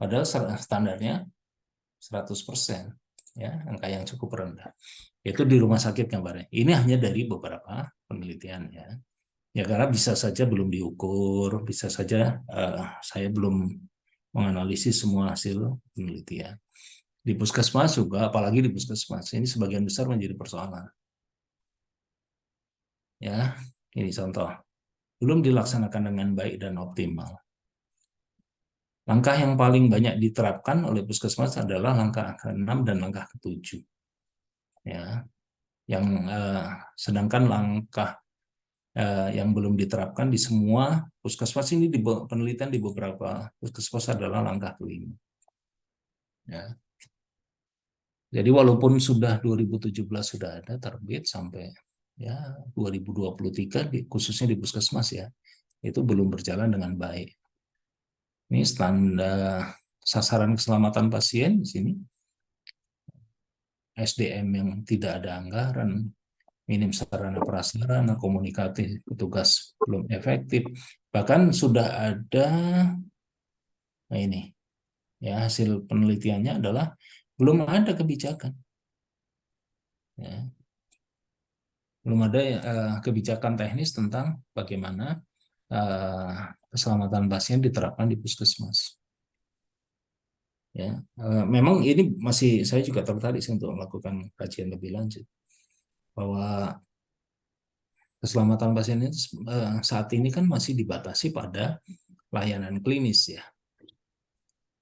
Padahal standarnya 100%. Ya, angka yang cukup rendah. Itu di rumah sakit gambarnya. Ini hanya dari beberapa penelitian ya. Ya karena bisa saja belum diukur, bisa saja saya belum menganalisis semua hasil penelitian. Di puskesmas juga, apalagi di puskesmas ini sebagian besar menjadi persoalan. Ya, ini contoh. Belum dilaksanakan dengan baik dan optimal. Langkah yang paling banyak diterapkan oleh puskesmas adalah langkah ke-6 dan langkah ke-7. Ya, yang sedangkan langkah yang belum diterapkan di semua puskesmas ini di penelitian di beberapa puskesmas adalah langkah ke-5. Ya. Jadi walaupun sudah 2017 sudah ada terbit sampai ya 2023 khususnya di puskesmas ya, itu belum berjalan dengan baik. Ini standar sasaran keselamatan pasien di sini. SDM yang tidak ada anggaran, minim sarana prasarana, komunikatif petugas belum efektif. Bahkan sudah ada ini ya hasil penelitiannya adalah belum ada kebijakan. Ya. Belum ada kebijakan teknis tentang bagaimana keselamatan pasien diterapkan di puskesmas. Ya, memang ini masih saya juga tertarik untuk melakukan kajian lebih lanjut bahwa keselamatan pasien itu saat ini kan masih dibatasi pada layanan klinis ya,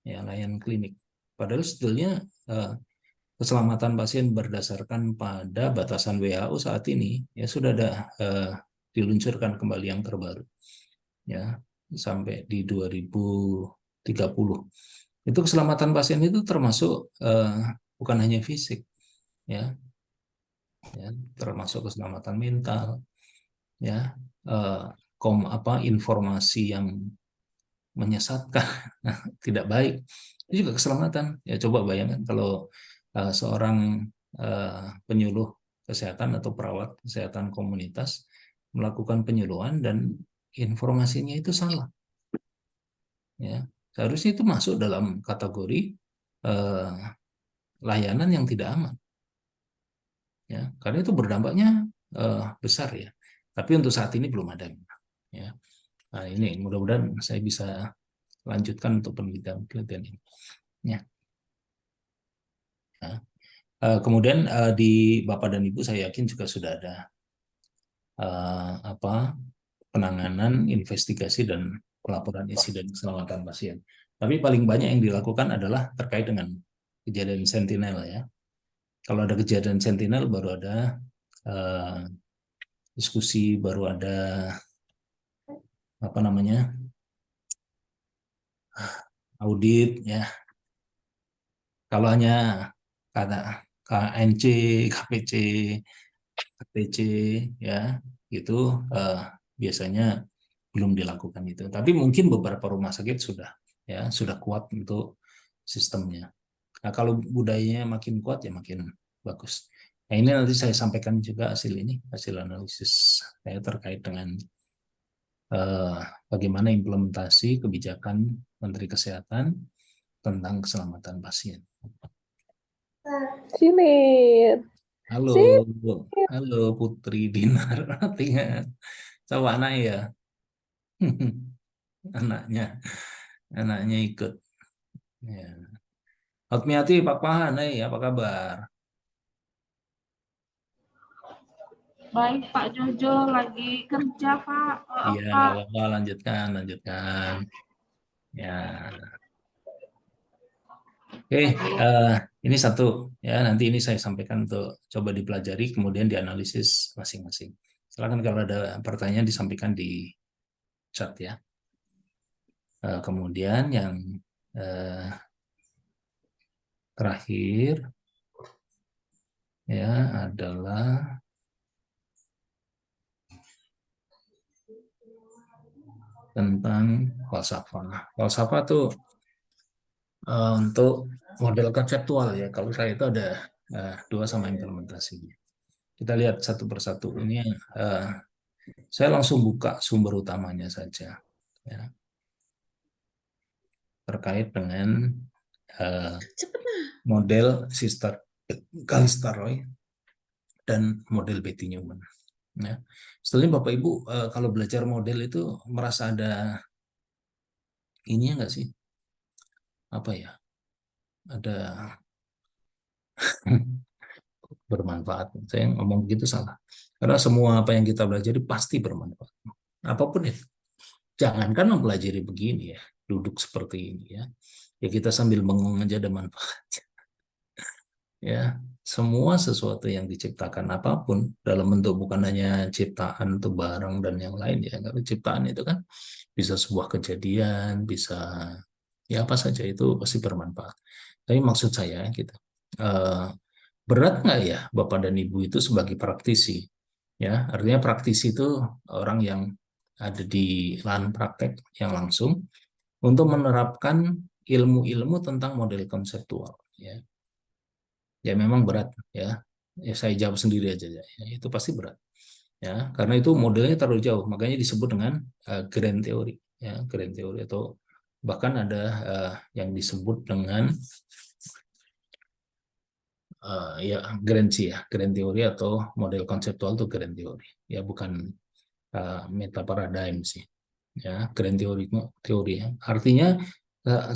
layanan klinik. Padahal sebetulnya keselamatan pasien berdasarkan pada batasan WHO saat ini ya sudah ada diluncurkan kembali yang terbaru ya sampai di 2030. Itu keselamatan pasien itu termasuk bukan hanya fisik ya, termasuk keselamatan mental ya, informasi yang menyesatkan, tidak baik, itu juga keselamatan. Ya coba bayangkan kalau seorang penyuluh kesehatan atau perawat kesehatan komunitas melakukan penyuluhan dan informasinya itu salah. Ya, seharusnya itu masuk dalam kategori layanan yang tidak aman. Ya, karena itu berdampaknya besar ya. Tapi untuk saat ini belum ada. Ya. Nah, ini mudah-mudahan saya bisa lanjutkan untuk penelitian ini. Ya. Nah, kemudian di Bapak dan Ibu saya yakin juga sudah ada penanganan, investigasi dan pelaporan insiden keselamatan pasien. Tapi paling banyak yang dilakukan adalah terkait dengan kejadian Sentinel ya. Kalau ada kejadian Sentinel baru ada diskusi, baru ada audit ya. Kalau hanya kata KNC, KPC, KTC ya itu biasanya belum dilakukan itu. Tapi mungkin beberapa rumah sakit sudah kuat untuk sistemnya. Nah, kalau budayanya makin kuat ya makin bagus. Nah, ini nanti saya sampaikan juga hasil analisis saya terkait dengan bagaimana implementasi kebijakan Menteri Kesehatan tentang keselamatan pasien. Sini. Halo, halo Putri Dinar. Coba anak ya, anaknya ikut. Ya. Hotmiati, Papa, Hanai, apa kabar? Baik, Pak Jojo lagi kerja, Pak. Iya, nggak apa-apa, lanjutkan. Ya, oke. Ini satu ya. Nanti ini saya sampaikan untuk coba dipelajari, kemudian dianalisis masing-masing. Silakan kalau ada pertanyaan disampaikan di chat ya. Kemudian yang terakhir ya adalah tentang falsafah. Falsafah itu untuk model konseptual ya. Kalau saya itu ada 2 sama implementasinya. Kita lihat satu persatu. Ini saya langsung buka sumber utamanya saja ya. Terkait dengan model Sister Kalistaroy dan model Betty Newman. Ya. Setelahnya Bapak Ibu kalau belajar model itu merasa ada ininya nggak sih? Apa ya? Ada bermanfaat. Saya ngomong begitu salah. Karena semua apa yang kita pelajari pasti bermanfaat. Apapun itu. Jangankan mempelajari begini ya, duduk seperti ini ya. Ya kita sambil bengong aja ada manfaatnya. Ya, semua sesuatu yang diciptakan apapun dalam bentuk bukan hanya ciptaan atau barang dan yang lain ya. Kalau ciptaan itu kan bisa sebuah kejadian, bisa ya apa saja itu pasti bermanfaat. Tapi maksud saya gitu. Berat nggak ya Bapak dan Ibu itu sebagai praktisi? Ya, artinya praktisi itu orang yang ada di lahan praktek yang langsung untuk menerapkan ilmu-ilmu tentang model konseptual. Ya, ya memang berat ya. Ya saya jawab sendiri aja ya. Itu pasti berat. Ya, karena itu modelnya terlalu jauh, makanya disebut dengan grand theory. Ya, grand theory atau bahkan ada yang disebut dengan ya grand theory atau model konseptual itu grand theory ya, bukan meta paradigm sih ya. Grand teori ya. Artinya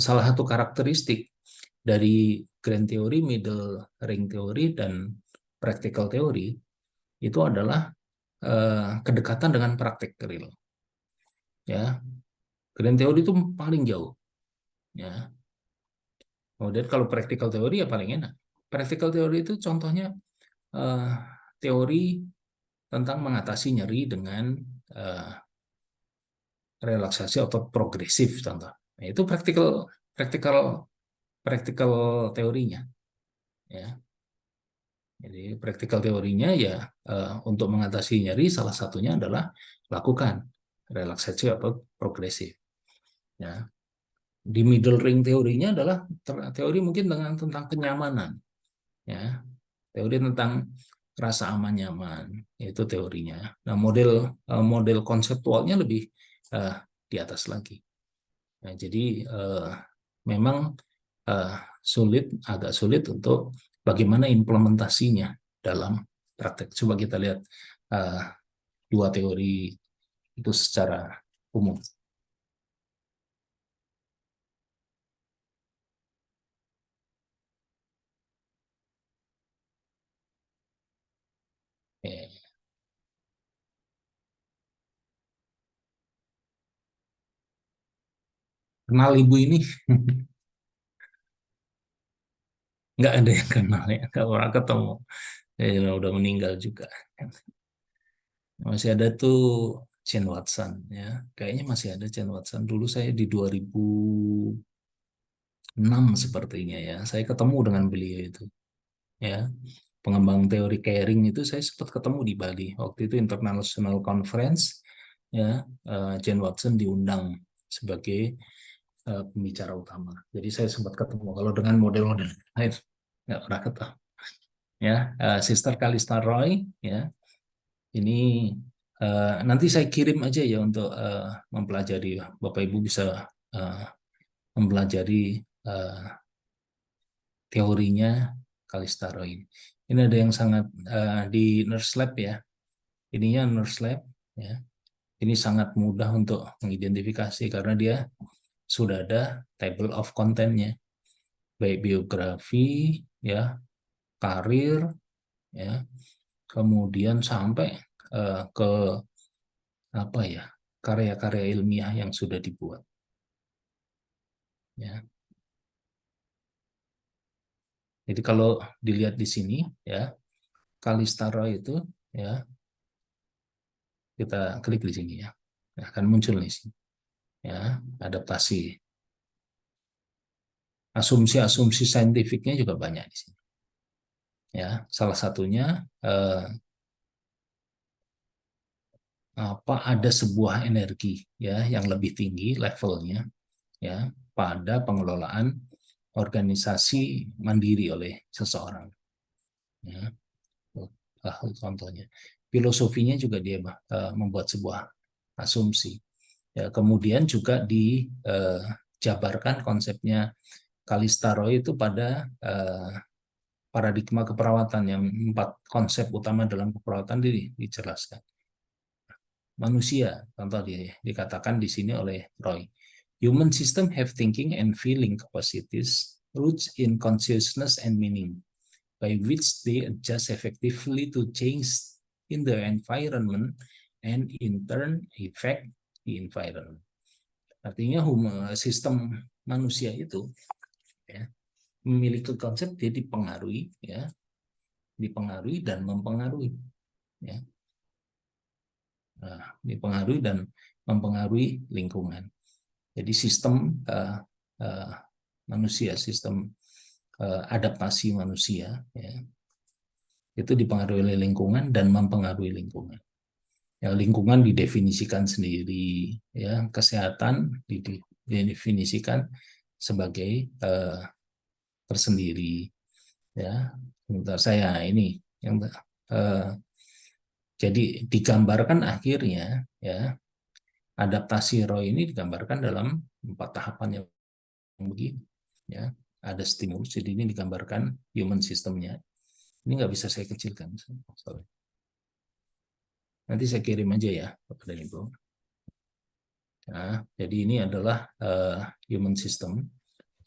salah satu karakteristik dari grand theory, middle ring theory dan practical theory itu adalah kedekatan dengan praktek real ya. Grand theory itu paling jauh ya. Kemudian kalau practical theory ya paling enak. Practical theory itu contohnya teori tentang mengatasi nyeri dengan relaksasi otot progresif contoh. Nah, itu practical teorinya. Ya. Jadi practical teorinya ya untuk mengatasi nyeri salah satunya adalah lakukan relaksasi atau progresif. Ya. Di middle ring teorinya adalah teori mungkin tentang kenyamanan. Ya. Teori tentang rasa aman nyaman, itu teorinya. Nah, model konseptualnya lebih di atas lagi. Nah, jadi memang agak sulit untuk bagaimana implementasinya dalam praktek. Coba kita lihat dua teori itu secara umum. Kenal ibu ini? Nggak ada yang kenal ya, nggak pernah ketemu. Ya, udah meninggal juga. Masih ada tuh Chen Watson ya, kayaknya masih ada Chen Watson. Dulu saya di 2006 sepertinya ya, saya ketemu dengan beliau itu ya, pengembang teori caring itu saya sempat ketemu di Bali waktu itu International Conference ya. Chen Watson diundang sebagai pembicara utama, jadi saya sempat ketemu. Kalau dengan model-model lain nggak pernah ketemu ya. Sister Calista Roy ya, ini nanti saya kirim aja ya untuk mempelajari. Bapak Ibu bisa mempelajari teorinya Calista Roy. Ini ada yang sangat di Nurse Lab ya. Ininya Nurse Lab ya. Ini sangat mudah untuk mengidentifikasi karena dia sudah ada table of content-nya. Baik biografi ya, karir ya, kemudian sampai ke apa ya, karya-karya ilmiah yang sudah dibuat ya. Jadi kalau dilihat di sini ya, Calista Roy itu ya, kita klik di sini ya, akan muncul di sini ya, adaptasi. Asumsi-asumsi saintifiknya juga banyak di sini ya. Salah satunya ada sebuah energi ya yang lebih tinggi levelnya ya pada pengelolaan organisasi mandiri oleh seseorang ya. Contohnya filosofinya juga dia membuat sebuah asumsi ya. Kemudian juga dijabarkan konsepnya Calista Roy itu pada paradigma keperawatan yang 4 konsep utama dalam keperawatan dijelaskan. Manusia, contoh dikatakan di sini oleh Roy, human system have thinking and feeling capacities, roots in consciousness and meaning, by which they adjust effectively to change in the environment and in turn affect the environment. Artinya sistem manusia itu ya, memiliki konsep dia dipengaruhi ya, dipengaruhi dan mempengaruhi ya. Dipengaruhi dan mempengaruhi lingkungan. Jadi sistem manusia, sistem adaptasi manusia ya, itu dipengaruhi oleh lingkungan dan mempengaruhi lingkungan. Ya, lingkungan didefinisikan sendiri ya, kesehatan didefinisikan sebagai tersendiri ya. Sebentar saya ini yang jadi digambarkan akhirnya ya, adaptasi Roy ini digambarkan dalam 4 tahapan yang begini ya. Ada stimulus, jadi ini digambarkan human systemnya. Ini nggak bisa saya kecilkan. Sorry. Nanti saya kirim aja ya kepada Ibu. Nah, jadi ini adalah human system.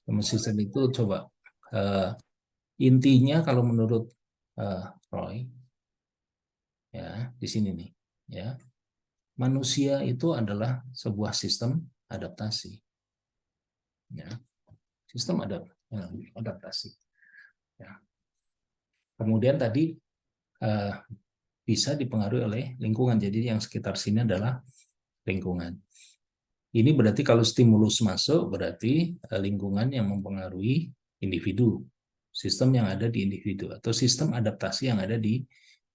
Human system itu coba intinya kalau menurut Roy ya, di sini nih ya. Manusia itu adalah sebuah sistem adaptasi. Ya. Sistem adaptasi. Ya. Kemudian tadi bisa dipengaruhi oleh lingkungan. Jadi yang sekitar sini adalah lingkungan. Ini berarti kalau stimulus masuk, berarti lingkungan yang mempengaruhi individu. Sistem yang ada di individu atau sistem adaptasi yang ada di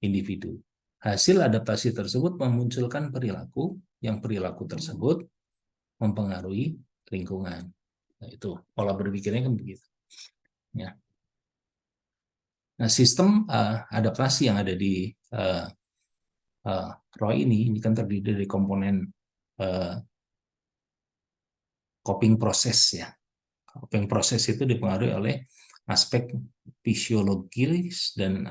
individu. Hasil adaptasi tersebut memunculkan perilaku yang perilaku tersebut mempengaruhi lingkungan. Nah, itu pola berpikirnya kan begitu. Ya. Nah, sistem adaptasi yang ada di Roy ini kan terdiri dari komponen coping proses ya. Coping proses itu dipengaruhi oleh aspek fisiologis dan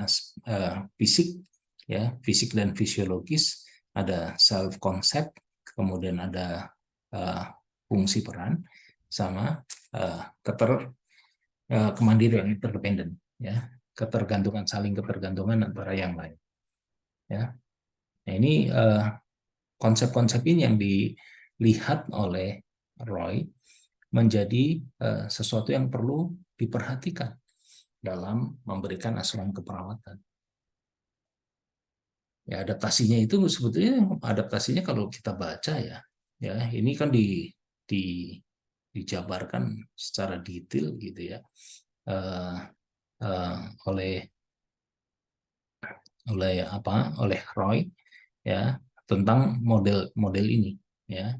fisik ya, fisik dan fisiologis, ada self concept, kemudian ada fungsi peran sama kemandirian interdependen ya, saling ketergantungan antara yang lain ya. Nah, ini konsep-konsep ini yang dilihat oleh Roy menjadi sesuatu yang perlu diperhatikan dalam memberikan asuhan keperawatan. Ya, adaptasinya itu sebetulnya kalau kita baca ya ini kan dijabarkan secara detail gitu ya oleh Roy ya tentang model ini ya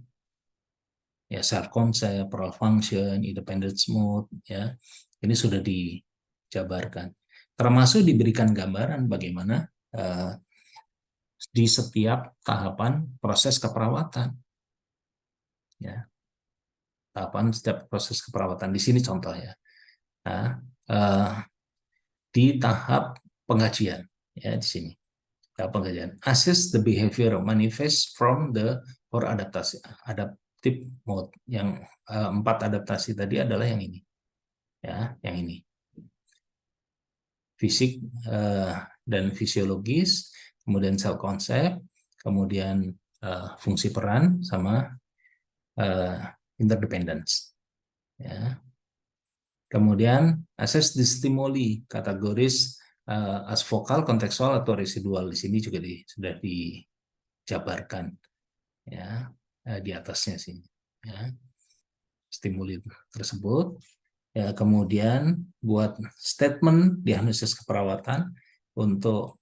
self concept, role function, independence mode ya ini sudah dijabarkan, termasuk diberikan gambaran bagaimana di setiap tahapan proses keperawatan ya, tahapan setiap proses keperawatan. Di sini contohnya di tahap pengkajian ya, di sini tahap pengkajian, assess the behavior manifest from the four adaptive mode. Yang 4 adaptasi tadi adalah yang ini ya, yang ini fisik dan fisiologis, kemudian self concept, kemudian fungsi peran sama interdependence ya. Kemudian assess the stimuli, kategoris as vokal, kontekstual atau residual. Di sini juga sudah dijabarkan ya di atasnya sini ya, stimuli tersebut. Ya, kemudian buat statement diagnosis keperawatan untuk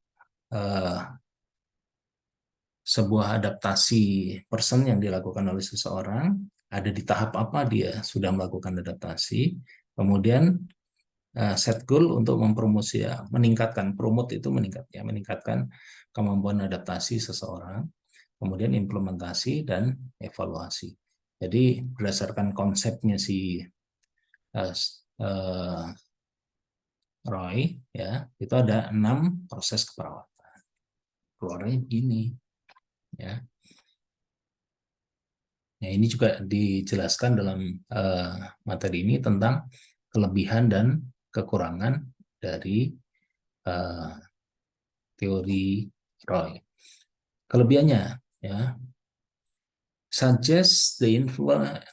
sebuah adaptasi person yang dilakukan oleh seseorang, ada di tahap apa dia sudah melakukan adaptasi, kemudian set goal untuk mempromosi ya, meningkatkan, promote itu meningkatkan kemampuan adaptasi seseorang, kemudian implementasi dan evaluasi. Jadi berdasarkan konsepnya si Roy ya, itu ada 6 proses keperawatan. Keluarnya begini ya. Nah, ini juga dijelaskan dalam materi ini tentang kelebihan dan kekurangan dari teori Roy. Kelebihannya ya, suggest the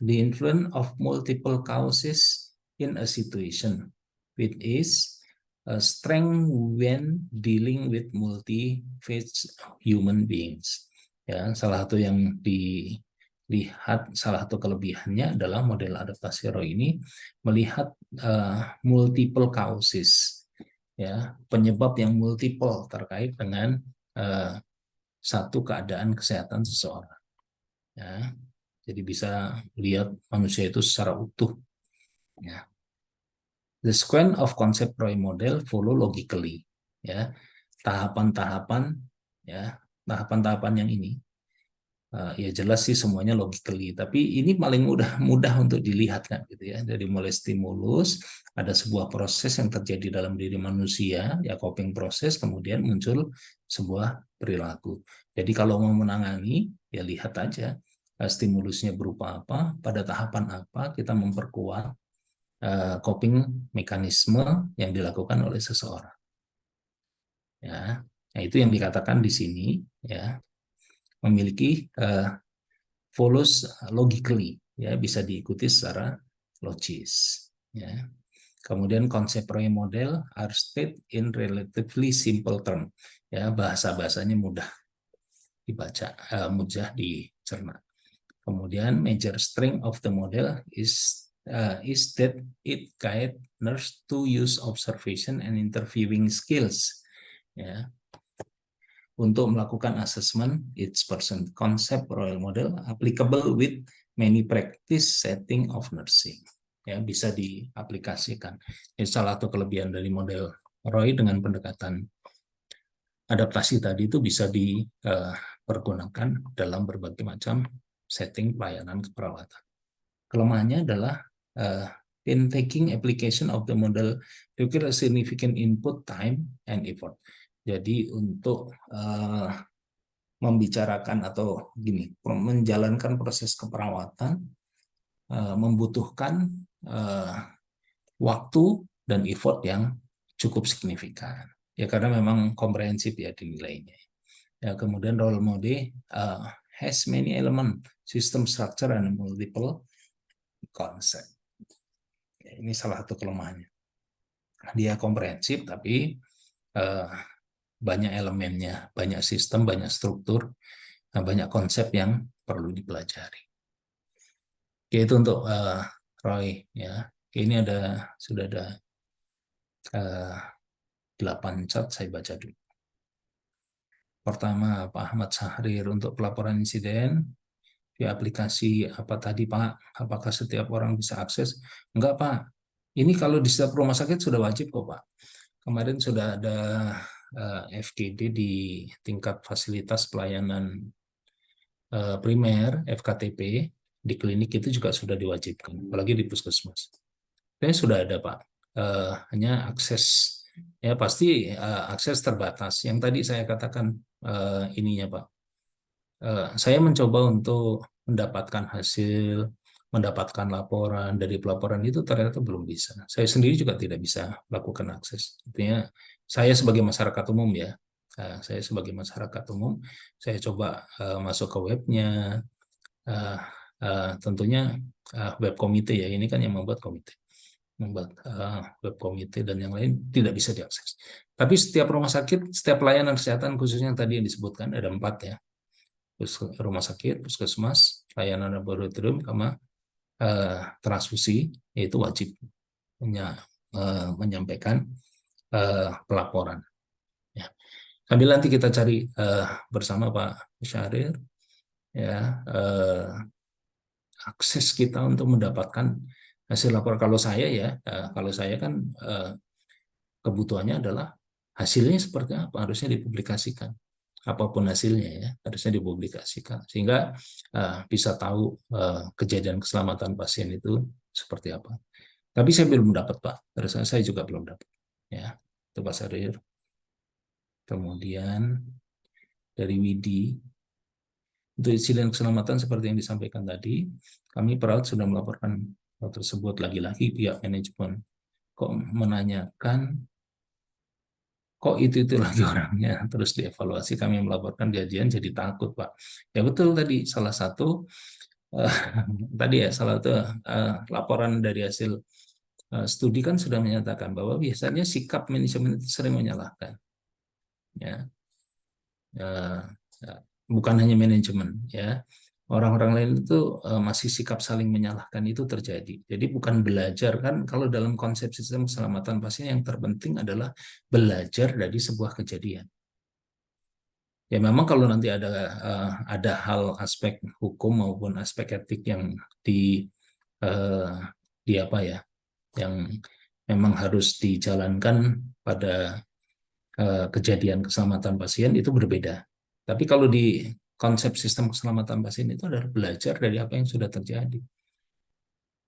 influence of multiple causes in a situation, which is a strength when dealing with multi-phase human beings. Ya, salah satu yang dilihat, salah satu kelebihannya adalah model adaptasi Roy ini melihat multiple causes, ya, penyebab yang multiple terkait dengan satu keadaan kesehatan seseorang. Ya, jadi bisa lihat manusia itu secara utuh. Ya. The sequence of concept Roy model follow logically. Ya, tahapan-tahapan, ya, tahapan-tahapan yang ini, ya jelas sih semuanya logically. Tapi ini paling mudah untuk dilihat kan, gitu ya. Dari mulai stimulus, ada sebuah proses yang terjadi dalam diri manusia, ya coping proses, kemudian muncul sebuah perilaku. Jadi kalau mau menangani, ya lihat aja stimulusnya berupa apa, pada tahapan apa kita memperkuat coping mekanisme yang dilakukan oleh seseorang. Ya, nah itu yang dikatakan di sini, ya, memiliki follows logically, ya, bisa diikuti secara logis. Ya. Kemudian konsep Roy model are stated in relatively simple term, ya, bahasa-bahasanya mudah dibaca, mudah dicerna. Kemudian major strength of the model is that it guide nurse to use observation and interviewing skills. Ya. untuk melakukan assessment each person concept role model applicable with many practice setting of nursing. Ya, bisa diaplikasikan. Ini salah satu kelebihan dari model Roy dengan pendekatan adaptasi tadi itu bisa dipergunakan dalam berbagai macam setting pelayanan keperawatan. Kelemahannya adalah in taking application of the model require significant input time and effort. Jadi untuk membicarakan atau gini, menjalankan proses keperawatan membutuhkan waktu dan effort yang cukup signifikan. Ya karena memang komprehensif ya dinilainya. Ya kemudian role model has many element, system structure and multiple concept. Ya, ini salah satu kelemahannya. Dia komprehensif tapi banyak elemennya, banyak sistem, banyak struktur, banyak konsep yang perlu dipelajari. Oke, itu untuk Roy ya. Oke, ini sudah ada 8 chart, saya baca dulu. Pertama, Pak Ahmad Syahrir untuk pelaporan insiden di aplikasi apa tadi Pak? Apakah setiap orang bisa akses? Enggak Pak. Ini kalau di setiap rumah sakit sudah wajib kok Pak. Kemarin sudah ada FGD di tingkat fasilitas pelayanan primer FKTP di klinik itu juga sudah diwajibkan, apalagi di puskesmas. Ini sudah ada Pak. Hanya akses ya pasti akses terbatas. Yang tadi saya katakan ininya Pak. Saya mencoba untuk mendapatkan hasil, mendapatkan laporan dari pelaporan itu ternyata belum bisa. Saya sendiri juga tidak bisa melakukan akses. Artinya saya sebagai masyarakat umum ya, saya coba masuk ke webnya, tentunya web komite ya, ini kan yang membuat komite. Web komite dan yang lain tidak bisa diakses. Tapi setiap rumah sakit, setiap pelayanan kesehatan khususnya tadi yang disebutkan ada 4 ya, rumah sakit, puskesmas, layanan laboratorium, sama transfusi, yaitu wajib menyampaikan pelaporan. Ya. Sambil nanti kita cari bersama Pak Syahrir ya akses kita untuk mendapatkan hasil lapor. Kalau saya ya, kalau saya kan kebutuhannya adalah hasilnya seperti apa, harusnya dipublikasikan. Apapun hasilnya ya, harusnya dipublikasikan. Sehingga bisa tahu kejadian keselamatan pasien itu seperti apa. Tapi saya belum dapat Pak, harusnya saya juga belum dapat. Ya, itu Pak Syahrir. Kemudian dari Widi, untuk insiden keselamatan seperti yang disampaikan tadi, kami perawat sudah melaporkan hal tersebut. Lagi-lagi pihak manajemen kok menanyakan, kok itu lagi orangnya, terus dievaluasi. Kami melaporkan kejadian jadi takut Pak. Ya betul tadi salah satu laporan dari hasil studi kan sudah menyatakan bahwa biasanya sikap manajemen itu sering menyalahkan. Ya. Bukan hanya manajemen ya, orang-orang lain itu masih sikap saling menyalahkan itu terjadi. Jadi bukan belajar, kan kalau dalam konsep sistem keselamatan pasien yang terpenting adalah belajar dari sebuah kejadian. Ya memang kalau nanti ada hal aspek hukum maupun aspek etik yang yang memang harus dijalankan pada kejadian keselamatan pasien itu berbeda. Tapi kalau di konsep sistem keselamatan pasien itu adalah belajar dari apa yang sudah terjadi.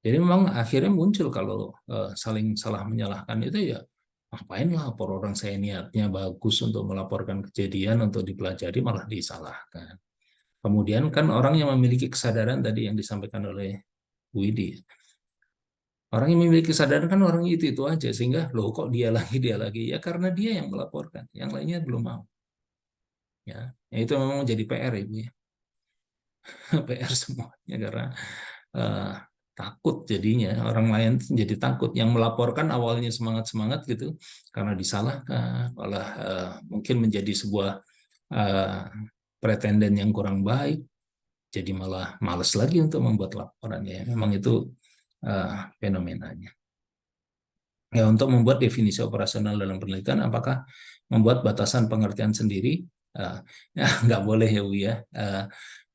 Jadi memang akhirnya muncul kalau saling salah menyalahkan itu ya, ngapain lapor, orang saya niatnya bagus untuk melaporkan kejadian untuk dipelajari malah disalahkan. Kemudian kan orang yang memiliki kesadaran tadi yang disampaikan oleh Widi, orang yang memiliki kesadaran kan orang itu aja, sehingga loh kok dia lagi ya karena dia yang melaporkan, yang lainnya belum mau. Ya, itu memang jadi PR Ibu ya. PR semuanya karena takut jadinya, orang lain jadi takut. Yang melaporkan awalnya semangat gitu karena disalahkan, malah mungkin menjadi sebuah pretenden yang kurang baik, jadi malah malas lagi untuk membuat laporan ya. Memang itu fenomenanya. Ya, untuk membuat definisi operasional dalam penelitian, apakah membuat batasan pengertian sendiri Eh, ya, nggak boleh ya Bu ya.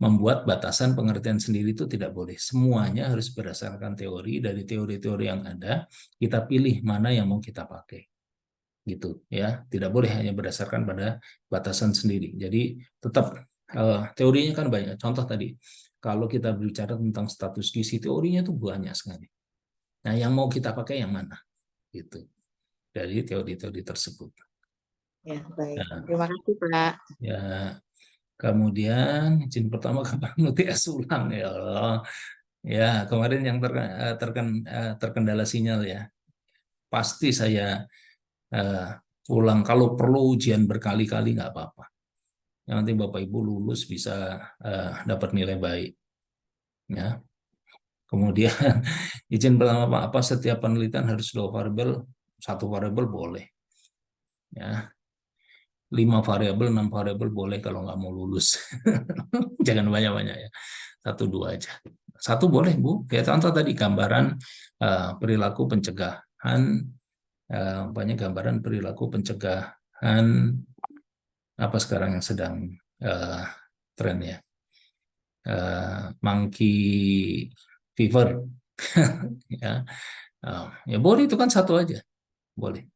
Membuat batasan pengertian sendiri itu tidak boleh. Semuanya harus berdasarkan teori. Dari teori-teori yang ada, kita pilih mana yang mau kita pakai. Gitu ya. Tidak boleh hanya berdasarkan pada batasan sendiri. Jadi tetap teorinya kan banyak. Contoh tadi, kalau kita bicara tentang status gizi, teorinya itu banyak sekali. Nah, yang mau kita pakai yang mana? Gitu. Dari teori-teori tersebut. Ya, baik. Nah, Terima kasih, Pak. ya, kemudian izin pertama kapan UTS ulang ya Allah. Ya, kemarin yang terkendala sinyal ya. Pasti saya ulang. Kalau perlu ujian berkali-kali nggak apa-apa. Yang nanti Bapak Ibu lulus bisa dapat nilai baik. Ya. Kemudian izin pertama Pak, apa setiap penelitian harus 2 variabel, 1 variabel boleh. Ya, 5 variabel, 6 variabel boleh kalau nggak mau lulus. Jangan banyak-banyak ya. 1, 2 aja. 1 boleh Bu. Ya contoh tadi gambaran perilaku pencegahan, banyak gambaran perilaku pencegahan apa sekarang yang sedang tren ya. Monkey fever. Ya. Ya boleh itu kan 1 aja. Boleh.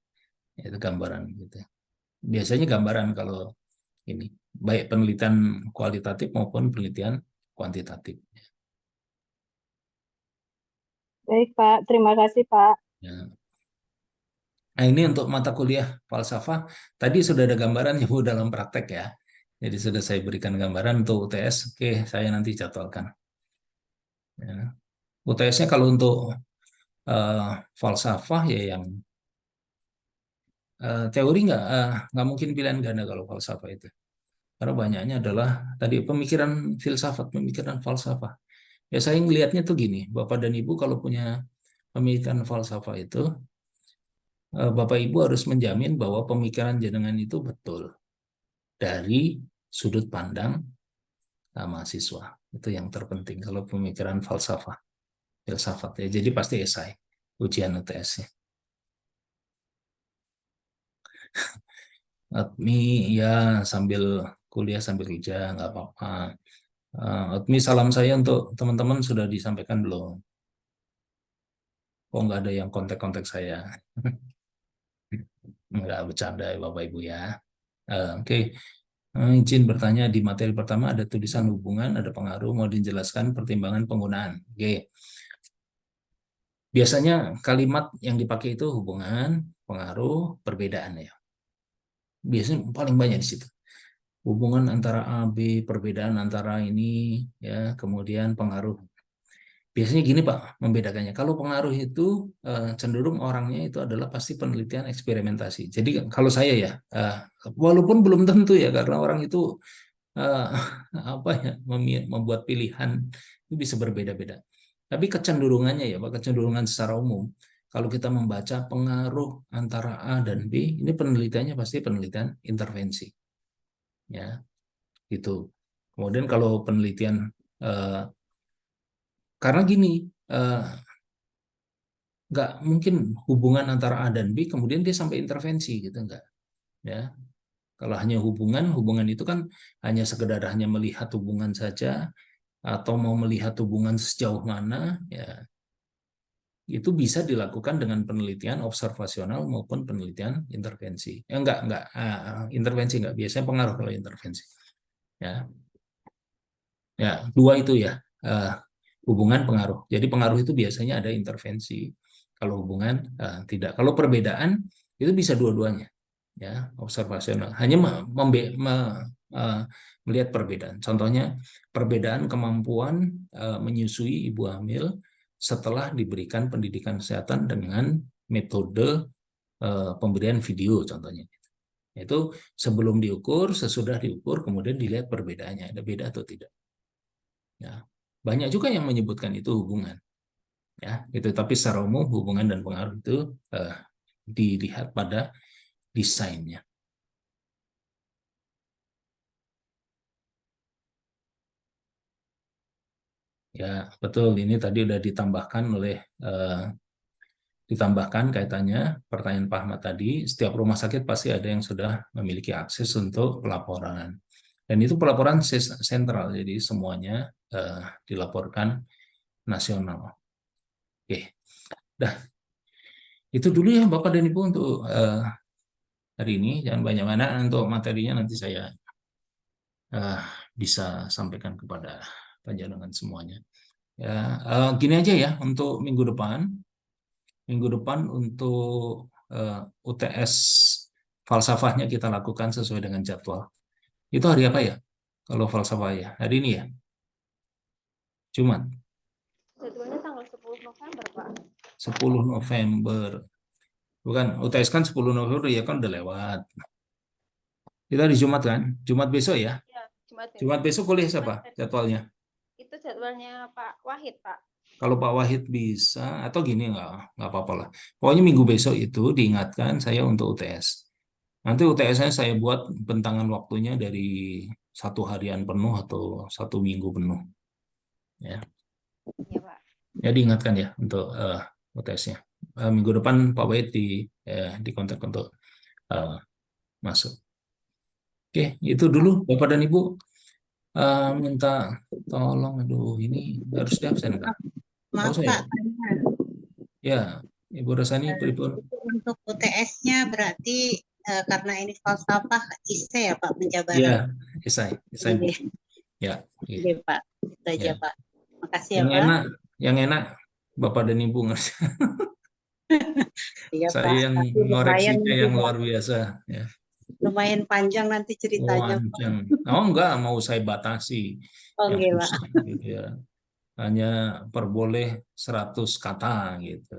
Itu gambaran gitu. Biasanya gambaran kalau ini baik penelitian kualitatif maupun penelitian kuantitatif. Baik, Pak. Terima kasih, Pak. Ya. Nah, ini untuk mata kuliah falsafah. Tadi sudah ada gambaran Bu dalam praktek ya. Jadi sudah saya berikan gambaran untuk UTS. Oke, saya nanti jadwalkan. Ya. UTS-nya kalau untuk falsafah ya yang teori nggak mungkin pilihan ganda kalau falsafah itu. Karena banyaknya adalah tadi pemikiran filsafat, pemikiran falsafah. Ya saya ngelihatnya tuh gini, Bapak dan Ibu kalau punya pemikiran falsafah itu, Bapak Ibu harus menjamin bahwa pemikiran jenengan itu betul dari sudut pandang mahasiswa. Itu yang terpenting kalau pemikiran falsafah, filsafat ya. Jadi pasti esai, ujian UTS-nya. Admi ya sambil kuliah sambil kerja nggak apa-apa. Admi salam saya untuk teman-teman sudah disampaikan belum? Kok nggak ada yang kontak-kontak saya? Nggak bercanda ya Bapak Ibu ya. Oke. Izin bertanya di materi pertama ada tulisan hubungan, ada pengaruh, mau dijelaskan pertimbangan penggunaan. Oke. Biasanya kalimat yang dipakai itu hubungan, pengaruh, perbedaan ya. Biasanya paling banyak di situ. Hubungan antara A, B, perbedaan antara ini, ya, kemudian pengaruh. Biasanya gini Pak, membedakannya. Kalau pengaruh itu cenderung orangnya itu adalah pasti penelitian eksperimentasi. Jadi kalau saya ya, walaupun belum tentu ya, karena orang itu eh, apa ya membuat pilihan itu bisa berbeda-beda. Tapi kecenderungannya ya Pak, kecenderungan secara umum. Kalau kita membaca pengaruh antara A dan B, ini penelitiannya pasti penelitian intervensi. Ya, gitu. Kemudian kalau penelitian karena gini, nggak mungkin hubungan antara A dan B kemudian dia sampai intervensi gitu nggak. Ya, kalau hanya hubungan, hubungan itu kan hanya sekedar hanya melihat hubungan saja atau mau melihat hubungan sejauh mana, ya itu bisa dilakukan dengan penelitian observasional maupun penelitian intervensi. Ya enggak, intervensi enggak, biasanya pengaruh kalau intervensi. Ya, ya 2 itu ya, hubungan pengaruh. Jadi pengaruh itu biasanya ada intervensi. Kalau hubungan tidak. Kalau perbedaan itu bisa dua-duanya, ya observasional. Hanya melihat perbedaan. Contohnya perbedaan kemampuan menyusui ibu hamil setelah diberikan pendidikan kesehatan dengan metode pemberian video, contohnya. Itu sebelum diukur, sesudah diukur, kemudian dilihat perbedaannya ada beda atau tidak. Ya, banyak juga yang menyebutkan itu hubungan. Ya, itu tapi secara umum hubungan dan pengaruh itu dilihat pada desainnya. Ya, betul. Ini tadi sudah ditambahkan oleh ditambahkan kaitannya pertanyaan Pak Ahmad tadi, setiap rumah sakit pasti ada yang sudah memiliki akses untuk pelaporan. Dan itu pelaporan sentral, jadi semuanya dilaporkan nasional. Oke, dah. Itu dulu ya Bapak dan Ibu untuk hari ini. Jangan banyak-banyak, untuk materinya nanti saya bisa sampaikan kepada panjenengan semuanya. Ya, gini aja ya untuk minggu depan. Minggu depan untuk UTS falsafahnya kita lakukan sesuai dengan jadwal. Itu hari apa ya? Kalau falsafah ya, hari ini ya? Jumat. Jadwalnya tanggal 10 November, Pak. 10 November. Bukan, UTS kan 10 November ya kan udah lewat. Kita di Jumat kan? Jumat besok ya? Ya, Jumat besok. Jumat besok kuliah siapa jadwalnya? Itu jadwalnya Pak Wahid, Pak. Kalau Pak Wahid bisa, atau gini nggak apa-apa lah. Pokoknya minggu besok itu diingatkan saya untuk UTS. Nanti UTS-nya saya buat bentangan waktunya dari 1 harian penuh atau 1 minggu penuh. Ya, Iya, Pak. ya diingatkan ya untuk UTS-nya. Minggu depan Pak Wahid di kontak untuk masuk. Oke, itu dulu Bapak dan Ibu. Minta tolong, aduh ini harus di absen Kak. Tahu Maaf saya? Pak, tanya. Ya, Ibu Rasani, pripun? Untuk UTS-nya berarti karena ini falsafah ISE ya Pak penjabaran. Ya, Isai Bu. Iya, Ya, iya. iya, Pak. Itu aja Ya. Pak. Makasih ya Yang Pak. enak Bapak dan Ibu ngerti. Iya Pak. Saya yang Tapi lumayan ngoreksinya nanti, yang Pak. luar biasa. Ya. Lumayan panjang nanti ceritanya Pak. Panjang. Oh enggak, mau saya batasi Oh yang enggak Pak. susah gitu ya. Hanya perboleh 100 kata gitu.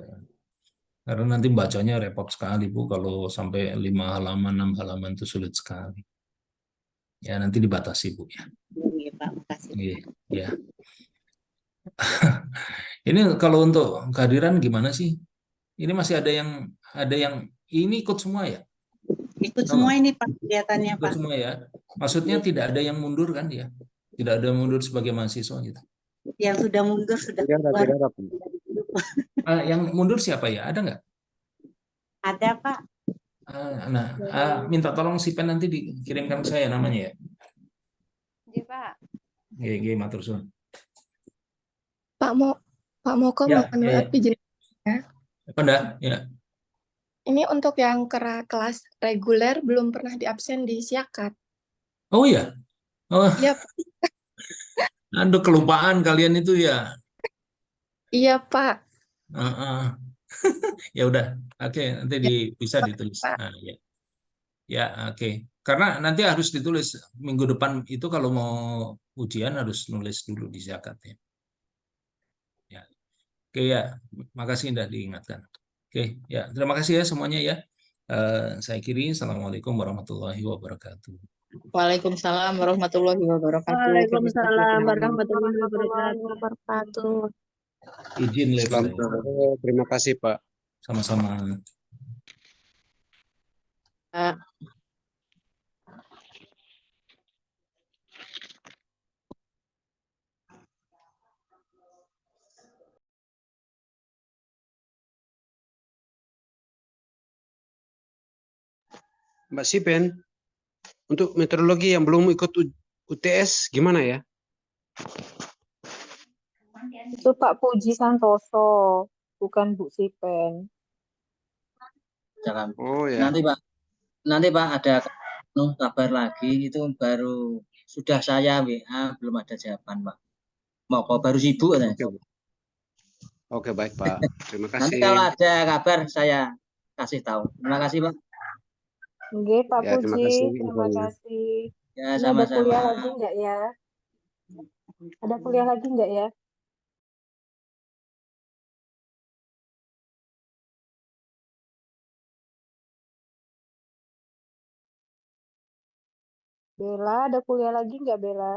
Karena nanti bacanya repot sekali Bu, kalau sampai 5 halaman, 6 halaman itu sulit sekali. Ya nanti dibatasi Bu ya. Iya Pak, makasih. Iya, ya. Ini kalau untuk kehadiran gimana sih? Ini masih ada yang ini ikut semua ya? Ikut Oh, semua ini Pak kegiatannya ikut Pak. semua ya. Maksudnya tidak ada yang mundur kan ya? Tidak ada yang mundur sebagai mahasiswa gitu. Yang sudah mundur sudah Tidak ada, keluar. tidak ada. Pak. Yang mundur siapa ya? Ada nggak? Ada Pak. Nah, minta tolong si Pen nanti dikirimkan ke saya namanya ya. Iya, Pak. GG matur suwun. Pak Moko Ya, mohon ya, maaf izin ya. apa dah? Ya. Ini untuk yang kelas reguler belum pernah diabsen di Siakat. Oh iya. Oh, Iya, Pak. aduh kelupaan kalian itu ya. Iya, Pak. Ya udah, oke, nanti bisa ditulis. Pak. Nah, ya, ya, oke. Karena nanti harus ditulis minggu depan itu kalau mau ujian harus nulis dulu di zakat ya. Ya, oke ya, makasih Indah diingatkan. Oke, ya, terima kasih ya semuanya ya. Saya kiri, assalamualaikum warahmatullahi wabarakatuh. Waalaikumsalam warahmatullahi wabarakatuh. Waalaikumsalam warahmatullahi warahmatullahi wabarakatuh. Izin live Selamat saya. sore, terima kasih Pak. Sama-sama. Mbak Sipen, untuk metodologi yang belum ikut UTS gimana ya? Itu Pak Puji Santoso, bukan Bu Sipen. Jangan. Oh ya. Nanti Pak ada kabar lagi itu baru sudah saya WA belum ada jawaban Pak. Mau kok baru sibuk katanya. Oke, baik Pak. Terima Nanti kasih. kalau ada kabar saya kasih tahu. Terima kasih Pak. Oke, Pak Ya, terima Puji, kasih terima infonya. kasih. Ya Ini ada sama-sama. kuliah lagi nggak ya? Ada kuliah lagi nggak ya? Bella, ada kuliah lagi nggak Bella?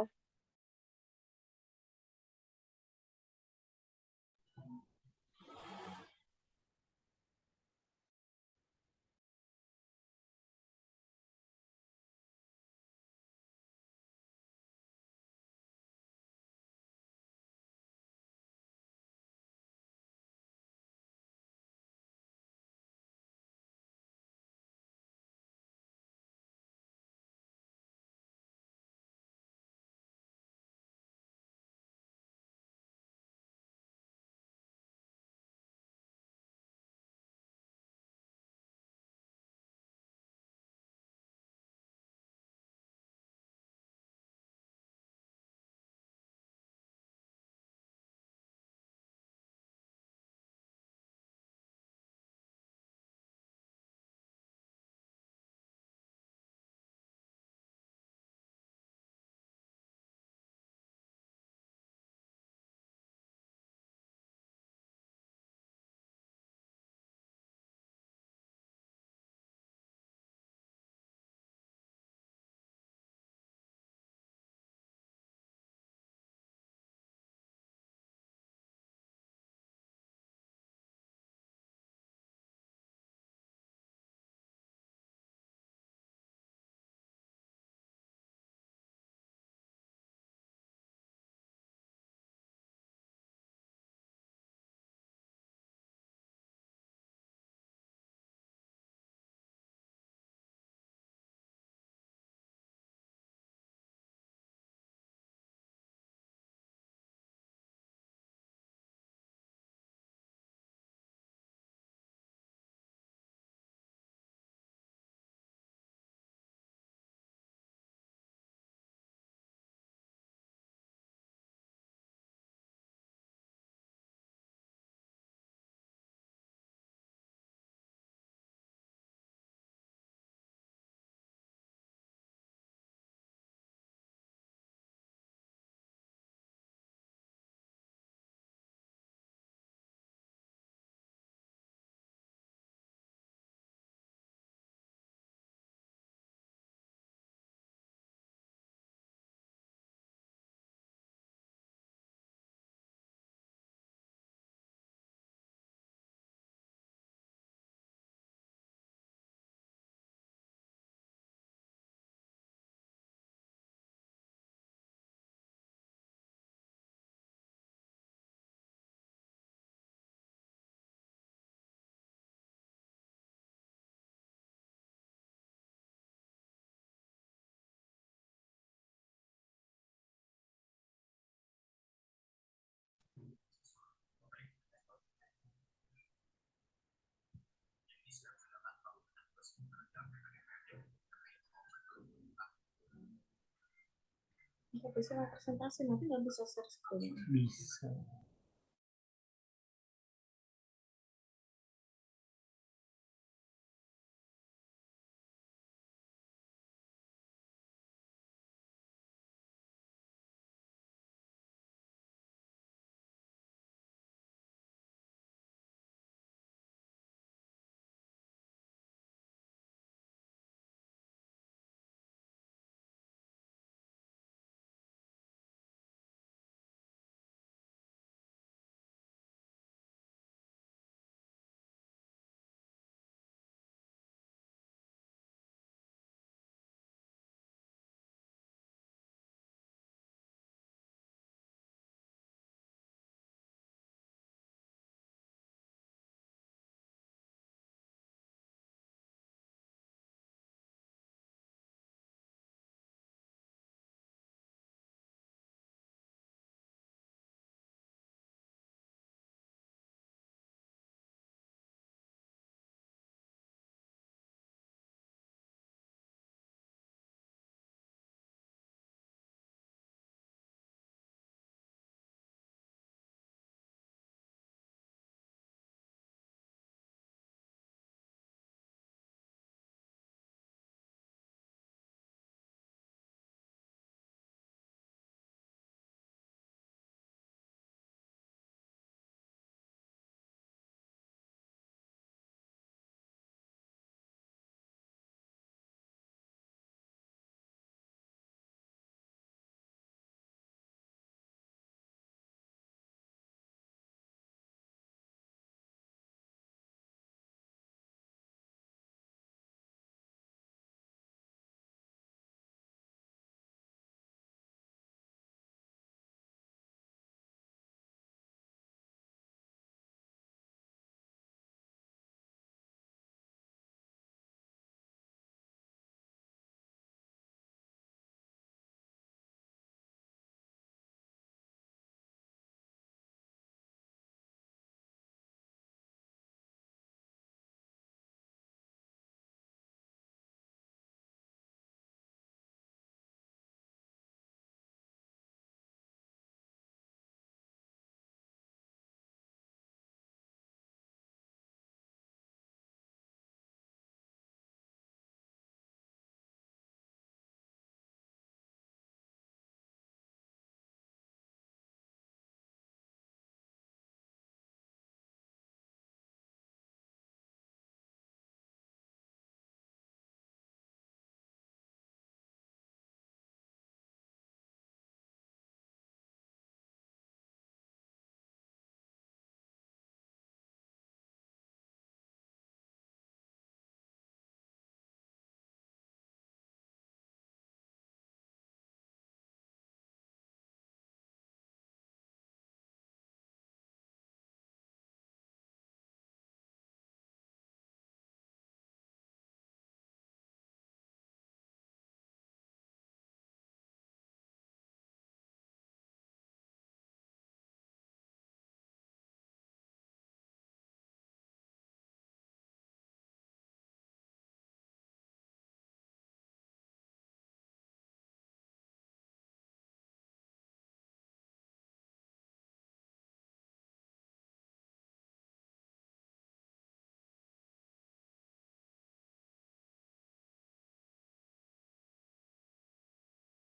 Nggak bisa presentasi, nanti nggak bisa share screen. Bisa.